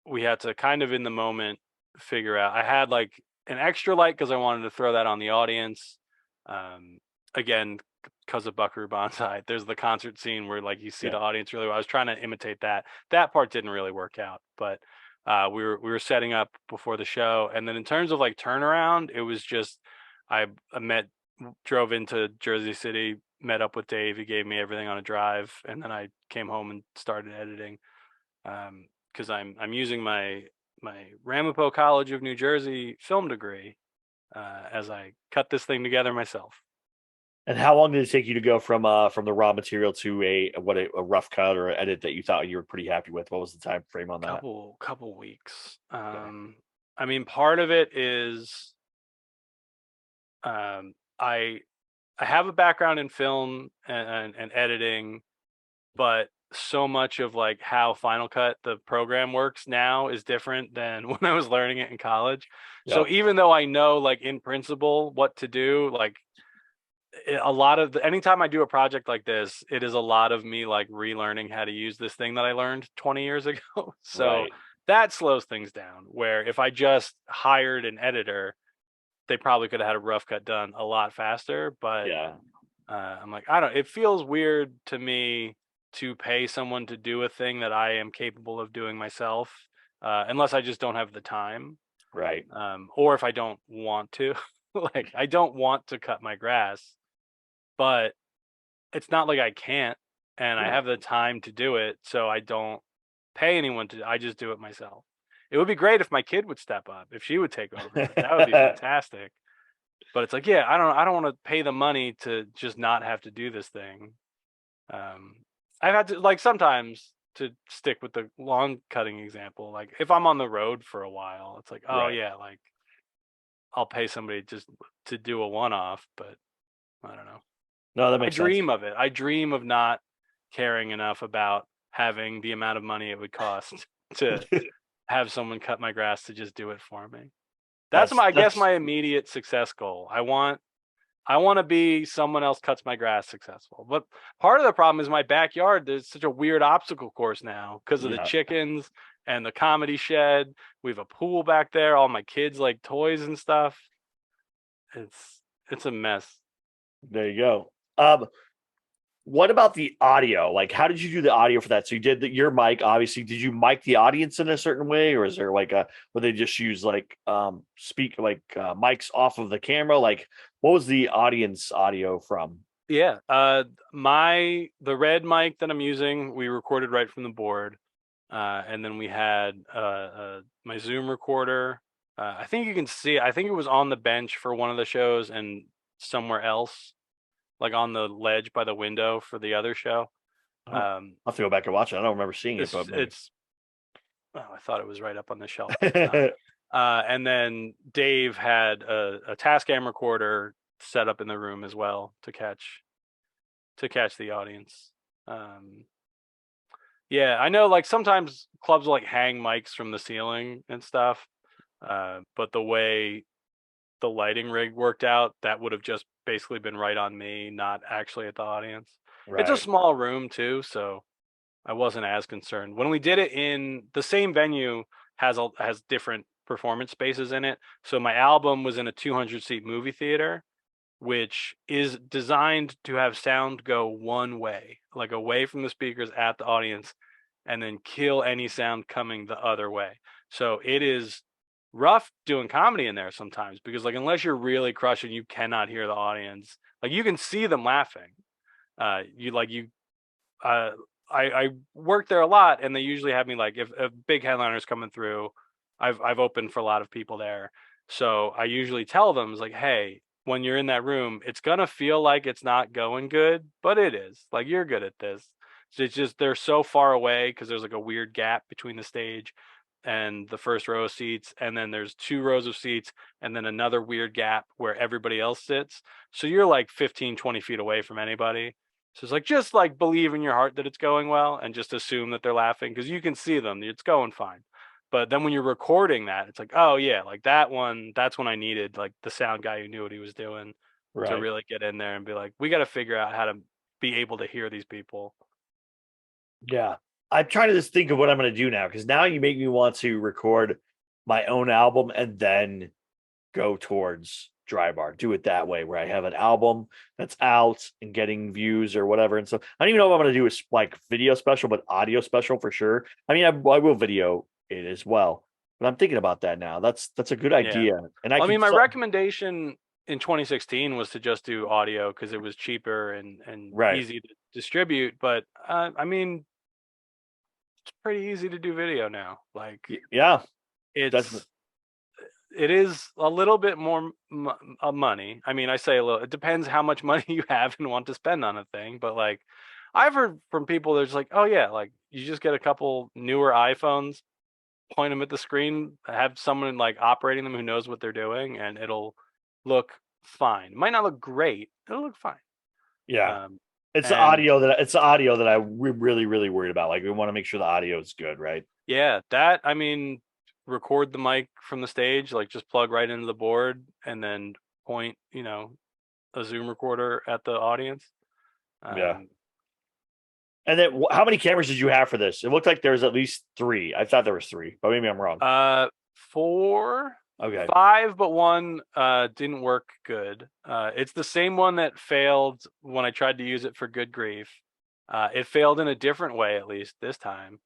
we had to kind of in the moment figure out. I had like an extra light because I wanted to throw that on the audience. Um, Again, because of Buckaroo Banzai, there's the concert scene where like you see yeah. the audience really well. I was trying to imitate that. That part didn't really work out, but we were setting up before the show, and then in terms of like turnaround, it was just I drove into Jersey City, met up with Dave. He gave me everything on a drive, and then I came home and started editing. Because I'm using my Ramapo College of New Jersey film degree as I cut this thing together myself. And how long did it take you to go from the raw material to a rough cut or edit that you thought you were pretty happy with? What was the time frame on that? Couple weeks. Okay. I mean, part of it is um, I I have a background in film and editing, but so much of like how Final Cut, the program, works now is different than when I was learning it in college. So Yep. even though I know like in principle what to do, like a lot of anytime I do a project like this, it is a lot of me like relearning how to use this thing that I learned 20 years ago. So Right. that slows things down. Where if I just hired an editor, they probably could have had a rough cut done a lot faster. But Yeah. I'm like, I don't. It feels weird to me to pay someone to do a thing that I am capable of doing myself, unless I just don't have the time, Right. or if I don't want to. Like, I don't want to cut my grass, but it's not like I can't, and I Yeah. have the time to do it, so I don't pay anyone to. I just do it myself. It would be great if my kid would step up, if she would take over. That would be fantastic. But it's like, yeah, I don't want to pay the money to just not have to do this thing. Um, I've had to like sometimes to stick with the lawn cutting example. Like if I'm on the road for a while, it's like, oh Right. yeah, like I'll pay somebody just to do a one-off. But I don't know. No, that I makes sense. dream of it. I dream of not caring enough about having the amount of money it would cost to have someone cut my grass to just do it for me. That's That's my, I guess, that's my immediate success goal. I want to be someone else cuts my grass successful. But part of the problem is my backyard. There's such a weird obstacle course now because of the yeah. chickens and the comedy shed. We have a pool back there, all my kids like toys and stuff. It's a mess. There you go. What about the audio? Like, how did you do the audio for that? So you did your mic, obviously. Did you mic the audience in a certain way, or is there like a where they just use like speak like mics off of the camera? Like, what was the audience audio from? Yeah. The red mic that I'm using, we recorded right from the board. And then we had my Zoom recorder. I think you can see it. I think it was on the bench for one of the shows and somewhere else, like on the ledge by the window for the other show. Oh, I'll Um, have to go back and watch it. I don't remember seeing it, it's but maybe. it's. Oh, I thought it was right up on the shelf, but it's not. And then Dave had a Tascam recorder set up in the room as well to catch the audience. Yeah, I know like sometimes clubs will like hang mics from the ceiling and stuff. But the way the lighting rig worked out, that would have just basically been right on me, not actually at the audience. It's a Right. small room too, so I wasn't as concerned. When we did it in the same venue, has different performance spaces in it. So my album was in a 200 seat movie theater, which is designed to have sound go one way, like away from the speakers at the audience, and then kill any sound coming the other way. So it is rough doing comedy in there sometimes because like unless you're really crushing, you cannot hear the audience. Like you can see them laughing. You like you uh I work there a lot and they usually have me like if a big headliner's coming through, I've opened for a lot of people there. So I usually tell them it's like, hey, when you're in that room, it's gonna feel like it's not going good, but it is. Like you're good at this. So it's just they're so far away because there's like a weird gap between the stage and the first row of seats, and then there's 2 rows of seats, and then another weird gap where everybody else sits. So you're like 15, 20 feet away from anybody. So it's like just like believe in your heart that it's going well and just assume that they're laughing because you can see them. It's going fine. But then when you're recording that, it's like, oh yeah, like that one, that's when I needed like the sound guy who knew what he was doing to Right. really get in there and be like, we got to figure out how to be able to hear these people. Yeah. I'm trying to just think of what I'm going to do now because now you make me want to record my own album and then go towards dry bar. Do it that way where I have an album that's out and getting views or whatever. And so I don't even know what I'm going to do is like video special, but audio special for sure. I mean, I will video it as well, but I'm thinking about that now. That's a good Yeah. idea. And I Well, I can, mean, my recommendation in 2016 was to just do audio because it was cheaper and right. easy to distribute. But I mean, it's pretty easy to do video now. Like Yeah. That's it's it is a little bit more money. I mean, I say a little. It depends how much money you have and want to spend on a thing. But like, I've heard from people that's like, oh yeah, like you just get a couple newer iPhones, point them at the screen, have someone like operating them who knows what they're doing, and it'll look fine. It might not look great. It'll look fine. yeah. Um, It's the and audio that we're really, really worried about. Like we want to make sure the audio is good, right? yeah, that I mean, record the mic from the stage, like just plug right into the board, and then point, a Zoom recorder at the audience. Yeah. Um, And then how many cameras did you have for this? It looked like there was at least three. I thought there was three, but maybe I'm wrong. 4, Okay. 5, but one didn't work good. It's the same one that failed when I tried to use it for Good Grief. It failed in a different way, at least this time.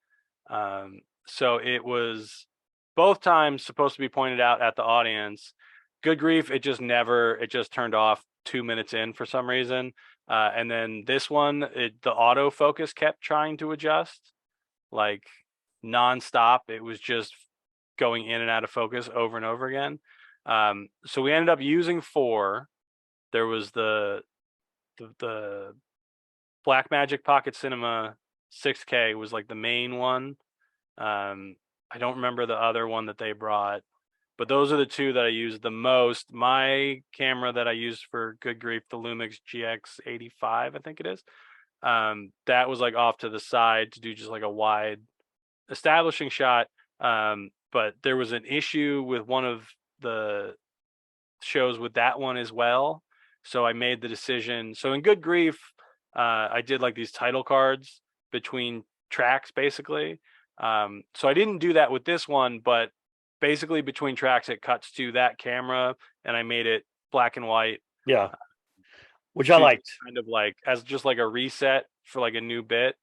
So it was both times supposed to be pointed out at the audience. Good Grief, it just turned off 2 minutes in for some reason. And then this one, the autofocus kept trying to adjust like nonstop. It was just going in and out of focus over and over again. So we ended up using 4. There was the Blackmagic Pocket Cinema 6K was like the main one. I don't remember the other one that they brought, but those are the 2 that I use the most. My camera that I used for Good Grief, the Lumix GX85, I think it is. That was like off to the side to do just like a wide establishing shot. But there was an issue with one of the shows with that one as well. So I made the decision. So in Good Grief, I did like these title cards between tracks, basically. So I didn't do that with this one, but basically between tracks, it cuts to that camera, and I made it black and white Yeah. Which I to liked. kind of like as just like a reset for like a new bit.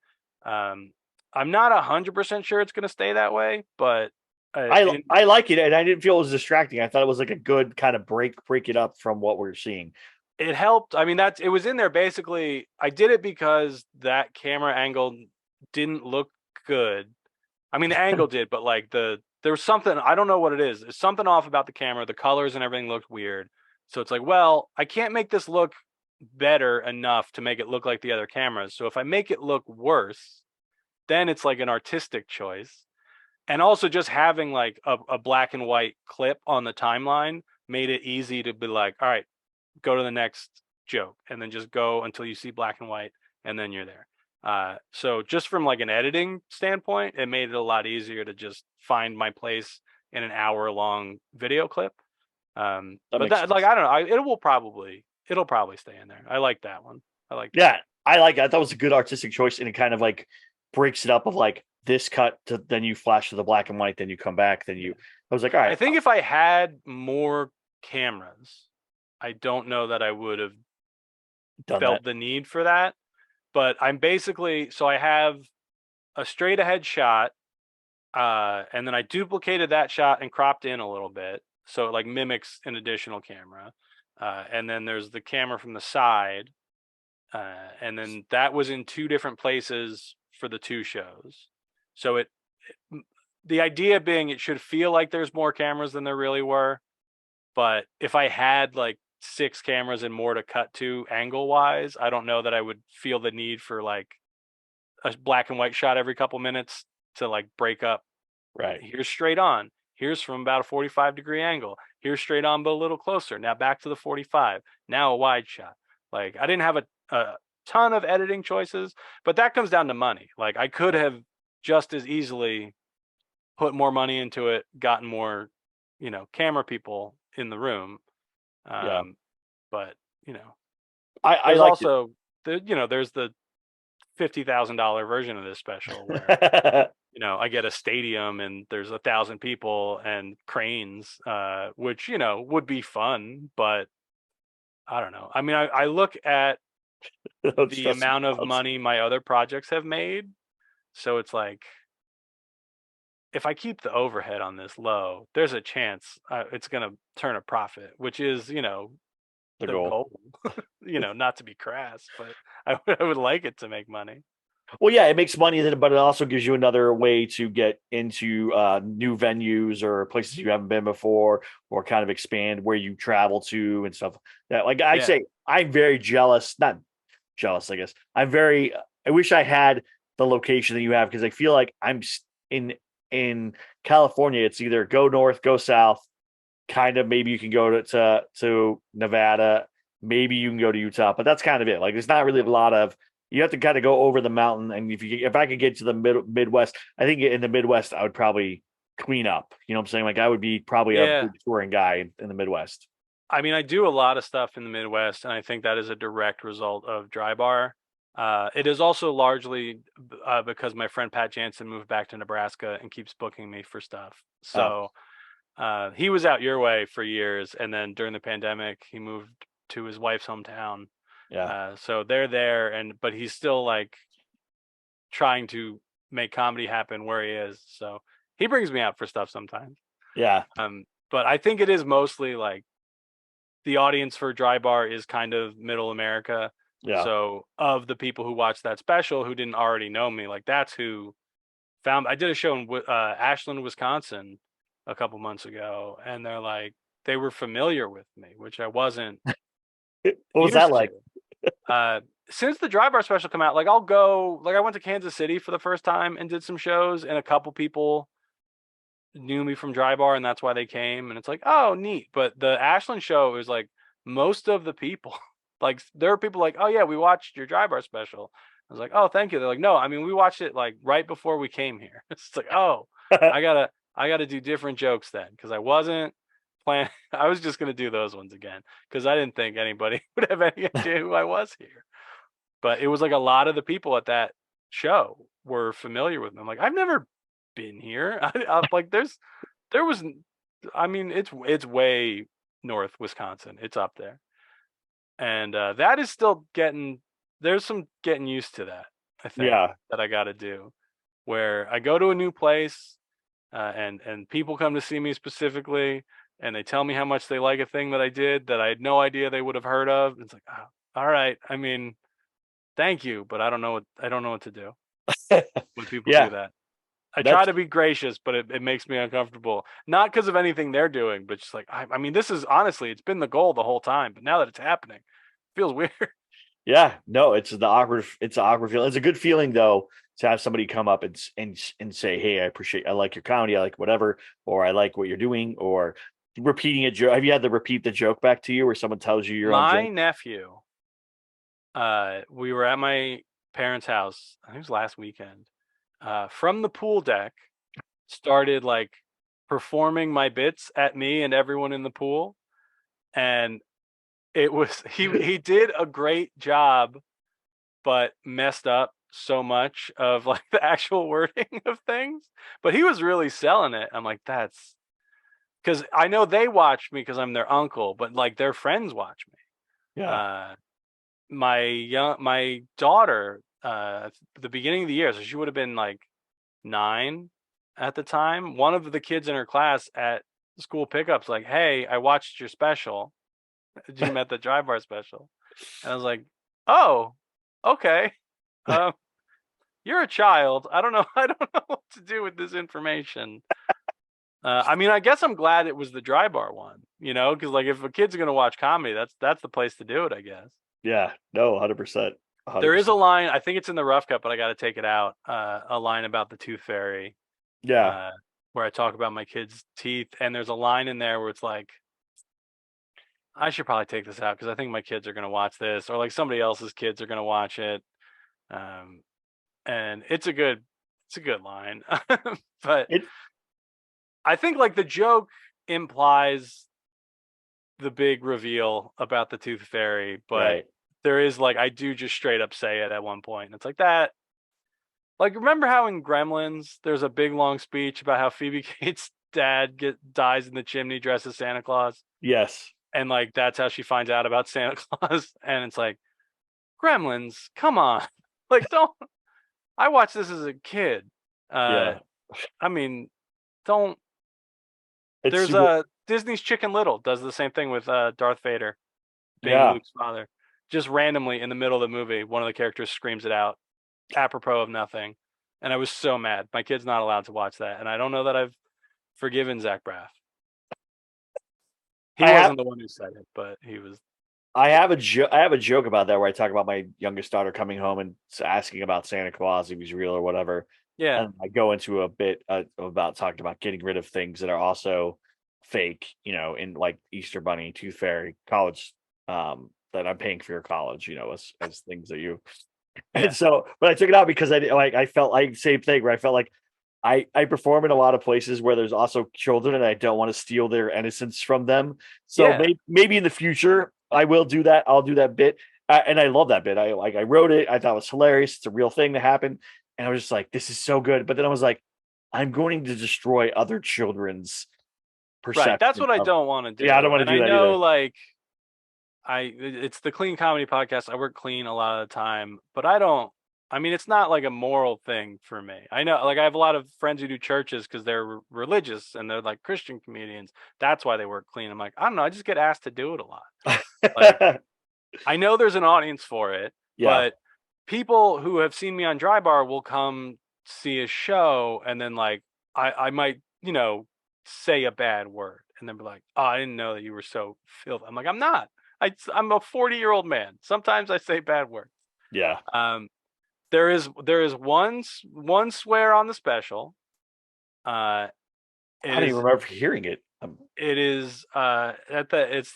I'm not 100% sure it's going to stay that way, but I like it, and I didn't feel it was distracting. I thought it was like a good kind of break it up from what we're seeing. it helped. I mean, it was in there basically. I did it because that camera angle didn't look good. I mean, the angle did, but like there was something, I don't know what it is. There's something off about the camera. The colors and everything looked weird. So it's like, well, I can't make this look better enough to make it look like the other cameras. So if I make it look worse, then it's like an artistic choice. And also just having like a black and white clip on the timeline made it easy to be like, all right, go to the next joke and then just go until you see black and white and then you're there. So just from like an editing standpoint, it made it a lot easier to just find my place in an hour-long video clip. That But makes that, like, sense. I don't know, it'll probably stay in there. I like that one. I like that. Yeah, I like it. I thought it was a good artistic choice, and it kind of like breaks it up of like this cut to then you flash to the black and white, then you come back, then you. I was like, all I right, think if I had more cameras, I don't know that I would have done that. felt the need for that. But I'm basically, so I have a straight ahead shot, and then I duplicated that shot and cropped in a little bit, so it like mimics an additional camera. And then there's the camera from the side, and then that was in two different places for the two shows. So the idea being it should feel like there's more cameras than there really were. But if I had like 6 cameras and more to cut to angle wise, I don't know that I would feel the need for like a black and white shot every couple minutes to like break up. Right. Here's straight on. Here's from about a 45-degree angle. Here's straight on, but a little closer. Now back to the 45. Now a wide shot. Like I didn't have a ton of editing choices, but that comes down to money. Like I could have just as easily put more money into it, gotten more, camera people in the room. Yeah. But I there's liked also there's the $50,000 version of this special where it. I get a stadium and there's 1,000 people and cranes, which would be fun, but I don't know. I mean, I look at Don't the stress me amount of out. money my other projects have made, so it's like if I keep the overhead on this low, there's a chance it's going to turn a profit, which is The the goal. goal. Not to be crass, but I would like it to make money. Well, yeah, it makes money, but it also gives you another way to get into new venues or places you haven't been before, or kind of expand where you travel to and stuff. That, like I Yeah. say, I'm very jealous. Not jealous, I guess. I wish I had the location that you have because I feel like in California. It's either go north, go south. Kind of maybe you can go to Nevada. Maybe you can go to Utah, but that's kind of it. Like there's not really a lot of you have to kind of go over the mountain. And if I could get to the Midwest, I think in the Midwest I would probably clean up. You know what I'm saying? Like I would be probably a Yeah. big touring guy in the Midwest. I mean, I do a lot of stuff in the Midwest, and I think that is a direct result of Dry Bar. It is also largely because my friend Pat Jansen moved back to Nebraska and keeps booking me for stuff. Oh, So he was out your way for years, and then during the pandemic, he moved to his wife's hometown. yeah, So they're there, but he's still like trying to make comedy happen where he is. So he brings me out for stuff sometimes. yeah, But I think it is mostly like the audience for Dry Bar is kind of middle America. yeah. So of the people who watched that special who didn't already know me, like that's who found. I did a show in Ashland, Wisconsin, a couple months ago, and they were familiar with me, which I wasn't What was that used to. like? Since the Dry Bar special come out, like I'll go, like I went to Kansas City for the first time and did some shows, and a couple people knew me from Dry Bar, and that's why they came. And it's like, oh, neat. But the Ashland show is like most of the people, like there are people like, oh yeah, we watched your Dry Bar special. I was like, oh, thank you. They're like, no, I mean, we watched it like right before we came here. It's like, oh, I gotta do different jokes then because I wasn't planning. I was just gonna do those ones again because I didn't think anybody would have any idea who I was here. But it was like a lot of the people at that show were familiar with me. I'm like, I've never been here. Like there was, I mean, it's way north Wisconsin. It's up there, and that is still there's some getting used to that. I think Yeah, that I got to do where I go to a new place, and people come to see me specifically, and they tell me how much they like a thing that I did that I had no idea they would have heard of. And it's like, oh, all right. I mean, thank you, but I don't know what to do when people do yeah. that. I try That's to be gracious, but it makes me uncomfortable. Not because of anything they're doing, but just like I mean, this is honestly, it's been the goal the whole time, but now that it's happening, it feels weird. yeah. No, it's the awkward. It's an awkward feeling. It's a good feeling though to have somebody come up and say, "Hey, I like your comedy. I like whatever, or I like what you're doing," or repeating a joke. Have you had to repeat the joke back to you, where someone tells you your own My joke? nephew, we were at my parents' house, I think it was last weekend, from the pool deck, started like performing my bits at me and everyone in the pool. And it was, he did a great job, but messed up so much of like the actual wording of things. But he was really selling it. I'm like, that's because I know they watch me because I'm their uncle, but like their friends watch me. Yeah. My daughter, the beginning of the year, so she would have been like 9 at the time. One of the kids in her class at school pickups like, "Hey, I watched your special. You met the Dry Bar special," and I was like, "Oh, okay. Um, you're a child. I don't know. I don't know what to do with this information." I mean, I guess I'm glad it was the Dry Bar one, because like if a kid's gonna watch comedy, that's the place to do it, I guess. Yeah. No, 100%. There is a line, I think it's in the rough cut, but I got to take it out. A line about the tooth fairy, Yeah. where I talk about my kids' teeth, and there's a line in there where it's like, I should probably take this out because I think my kids are gonna watch this, or like somebody else's kids are gonna watch it. And it's a good line, but It, I think like the joke implies the big reveal about the tooth fairy, but right. there is like I do just straight up say it at one point. And it's like that. Like remember how in Gremlins there's a big long speech about how Phoebe Cates' dad dies in the chimney dressed as Santa Claus, Yes. and like that's how she finds out about Santa Claus. And it's like Gremlins, come on, like don't. I watched this as a kid. Yeah. I mean, don't. It's There's super. a Disney's Chicken Little does the same thing with Darth Vader being Yeah. Luke's father. Just randomly in the middle of the movie, one of the characters screams it out, apropos of nothing, and I was so mad. My kid's not allowed to watch that, and I don't know that I've forgiven Zach Braff. He I have wasn't the one who said it, but he was. I have a joke about that where I talk about my youngest daughter coming home and asking about Santa Claus if he's real or whatever. Yeah, And I go into a bit about talking about getting rid of things that are also fake, in like Easter Bunny, Tooth Fairy, college, that I'm paying for your college, as things that you. yeah, And so, but I took it out because I felt like same thing where I felt like I perform in a lot of places where there's also children and I don't want to steal their innocence from them. So yeah. maybe in the future I will do that. I'll do that bit. And I love that bit. I wrote it. I thought it was hilarious. It's a real thing that happened. And I was just like, this is so good. But then I was like, I'm going to destroy other children's perception. Right. That's what I of, don't want to do. yeah, I don't want to And do I that know, either. like, it's the Clean Comedy Podcast. I work clean a lot of the time, but I don't. I mean, it's not like a moral thing for me. I know, like, I have a lot of friends who do churches because they're religious and they're like Christian comedians. That's why they work clean. I'm like, I don't know. I just get asked to do it a lot. Like, I know there's an audience for it, Yeah. but people who have seen me on Dry Bar will come see a show and then like I might, say a bad word and then be like, "Oh, I didn't know that you were so filthy." I'm like, "I'm not. I'm a 40-year-old man. Sometimes I say bad words." Yeah. There is one swear on the special. I It don't even is remember hearing it. it's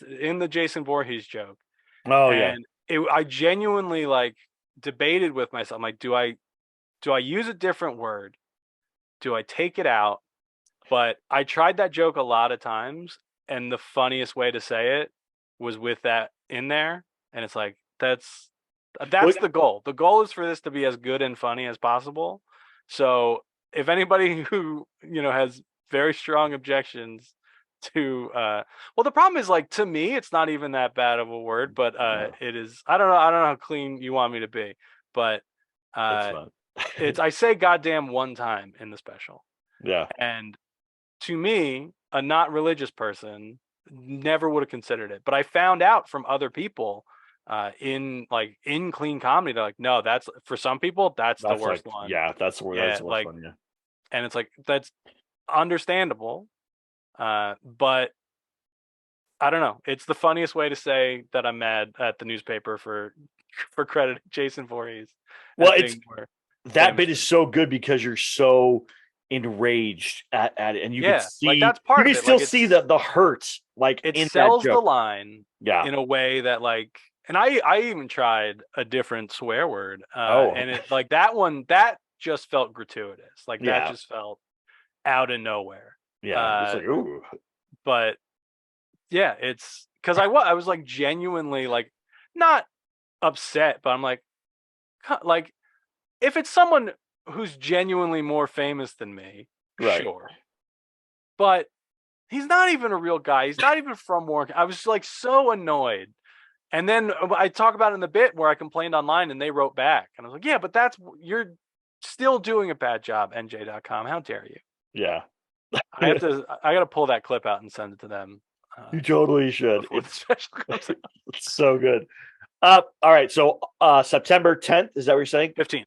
in the Jason Voorhees joke. Oh yeah. And I genuinely like debated with myself. I'm like, do I use a different word? Do I take it out? But I tried that joke a lot of times, and the funniest way to say it was with that in there. And it's like that's Well, the goal. The goal is for this to be as good and funny as possible. So if anybody who has very strong objections to well, the problem is like to me it's not even that bad of a word, but it is. I don't know how clean you want me to be, but it's uh not. it's I say goddamn one time in the special, Yeah. and to me a not religious person never would have considered it, but I found out from other people in clean comedy, they're like, no, that's for some people that's the That's like, worst one. yeah, that's where Yeah, that's the worst like, one. Yeah. and it's like that's understandable, but I don't know. It's the funniest way to say that I'm mad at the newspaper for credit Jason Voorhees Well, as it's being more that famous bit than is me. so good because you're so enraged at it, and Yeah, like that's you part can of it. still Like see the hurt like it in that sells the joke. line Yeah. in a way that like And I even tried a different swear word. Oh, And it like that one that just felt gratuitous. Like that yeah, just felt out of nowhere. yeah. It's Uh, like, ooh, but yeah, it's because I was like genuinely like not upset, but I'm like, like if it's someone who's genuinely more famous than me, right. sure. But he's not even a real guy. He's not even from Warren. I was like so annoyed. And then I talk about it in the bit where I complained online and they wrote back. And I was like, yeah, but you're still doing a bad job, NJ.com. How dare you? Yeah. I got to pull that clip out and send it to them. You totally should. Before the special comes out. It's so good. All right. So September 10th, is that what you're saying? 15th.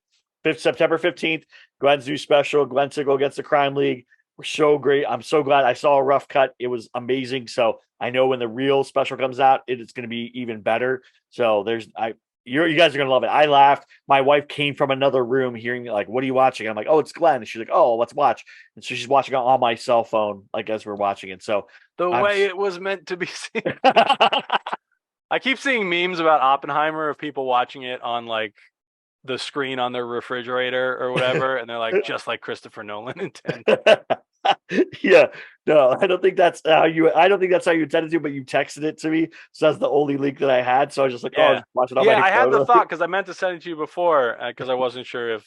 September 15th, Glenn's new special, Glen Tickle against the Crime League. We're so great. I'm so glad I saw a rough cut. It was amazing. So I know when the real special comes out, it's going to be even better. So you guys are going to love it. I laughed. My wife came from another room hearing me like, what are you watching? I'm like, oh, it's Glenn. And she's like, oh, let's watch. And so she's watching it on my cell phone, like as we're watching it. So The way it was meant to be seen. I keep seeing memes about Oppenheimer of people watching it on like the screen on their refrigerator or whatever, and they're like, just like Christopher Nolan intended. Yeah, no, I don't think that's how you intended to, but you texted it to me. So that's the only link that I had. So I was just like, oh, I'll just watch it on my I had the phone. thought because I meant to send it to you before because I wasn't sure if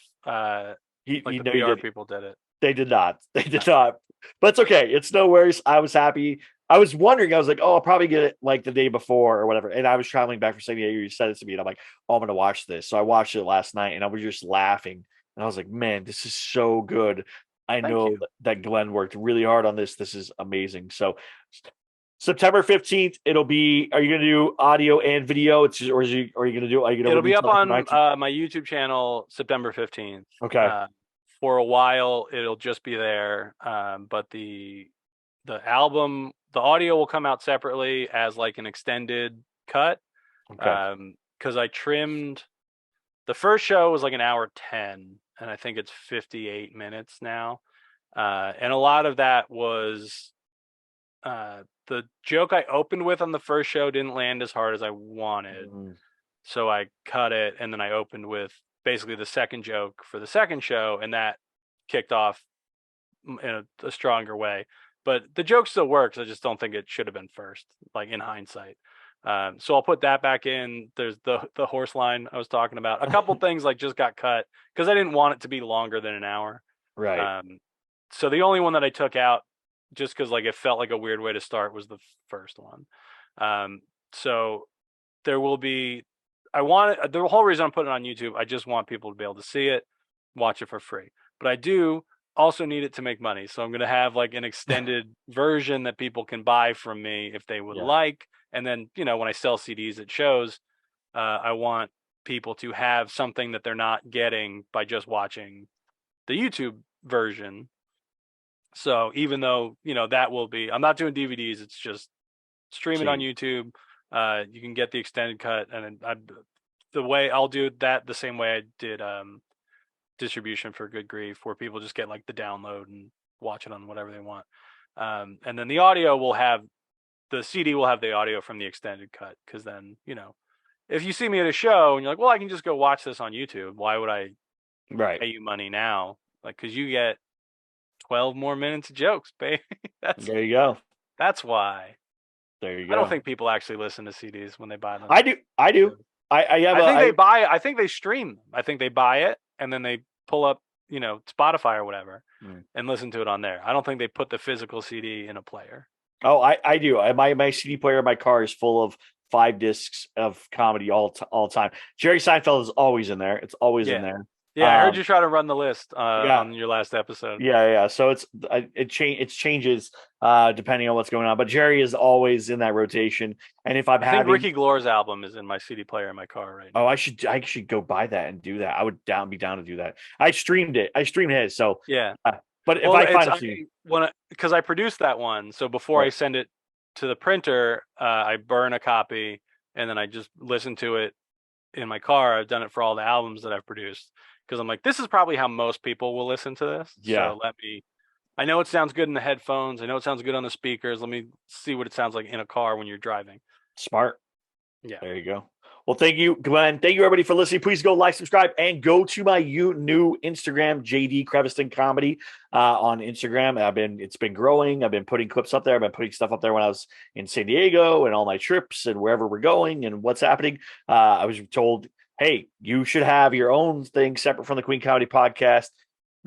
You the know PR people did it. They did not. They did not. But it's okay. It's no worries. I was happy. I was wondering. I was like, oh, I'll probably get it like the day before or whatever. And I was traveling back from San Diego. You said it to me, and I'm like, oh, I'm gonna watch this. So I watched it last night, and I was just laughing. And I was like, man, this is so good. I Thank know you. that Glenn worked really hard on this. This is amazing. So September 15th, it'll be. Are you gonna do audio and video? Are you gonna do? Are you gonna? It'll be release up something on my YouTube channel September 15th. Okay. For a while, it'll just be there. But the album, the audio will come out separately as like an extended cut. Okay. Because I trimmed the first show was like an hour 10, and I think it's 58 minutes now. And a lot of that was the joke I opened with on the first show didn't land as hard as I wanted. So I cut it, and then I opened with basically the second joke for the second show, and that kicked off in a stronger way. But the joke still works. I just don't think it should have been first, like in hindsight. So I'll put that back in. There's the horse line I was talking about. A couple things like just got cut because I didn't want it to be longer than an hour. Right. So the only one that I took out just because like it felt like a weird way to start was the first one. So there will be. The whole reason I'm putting it on YouTube. I just want people to be able to see it, watch it for free. But I do also need it to make money. So I'm going to have like an extended version that people can buy from me if they would like. And then, when I sell CDs at shows, I want people to have something that they're not getting by just watching the YouTube version. So even though, that will be, I'm not doing DVDs, it's just stream it on YouTube. You can get the extended cut. And the way I'll do that the same way I did distribution for Good Grief, where people just get like the download and watch it on whatever they want. And then the audio the CD will have the audio from the extended cut. Cause then, if you see me at a show and you're like, well, I can just go watch this on YouTube. Why would I pay you money now? Like, cause you get 12 more minutes of jokes, baby. There you go. That's why. There you go. I don't think people actually listen to CDs when they buy them. I do. I think they stream them. I think they buy it and then they pull up, Spotify or whatever and listen to it on there. I don't think they put the physical CD in a player. Oh, I do. My CD player in my car is full of 5 discs of comedy all time. Jerry Seinfeld is always in there. It's always in there. Yeah, I heard you try to run the list on your last episode. Yeah. So it changes depending on what's going on. But Jerry is always in that rotation. And if I think Ricky Glor's album is in my CD player in my car right now. Oh, I should go buy that and do that. I would be down to do that. I streamed his. So yeah. But if I find because I produced that one, so before I send it to the printer, I burn a copy and then I just listen to it in my car. I've done it for all the albums that I've produced because I'm like, this is probably how most people will listen to this. Yeah. So I know it sounds good in the headphones. I know it sounds good on the speakers. Let me see what it sounds like in a car when you're driving. Smart. Yeah. There you go. Well, thank you, Glenn. Thank you, everybody, for listening. Please go like, subscribe, and go to my new Instagram, JD Creviston Comedy, on Instagram. It's been growing. I've been putting clips up there. I've been putting stuff up there when I was in San Diego and all my trips and wherever we're going and what's happening. I was told, hey, you should have your own thing separate from the Queen Comedy Podcast.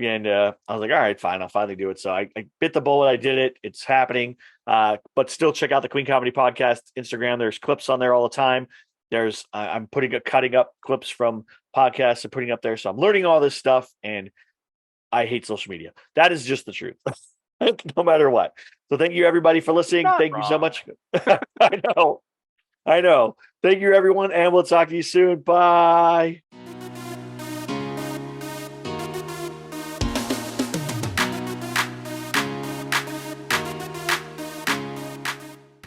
And I was like, all right, fine, I'll finally do it. So I bit the bullet. I did it. It's happening. But still check out the Queen Comedy Podcast Instagram. There's clips on there all the time. I'm cutting up clips from podcasts and putting up there. So I'm learning all this stuff, and I hate social media. That is just the truth, no matter what. So thank you, everybody, for listening. Thank you so much. I know. Thank you, everyone, and we'll talk to you soon. Bye.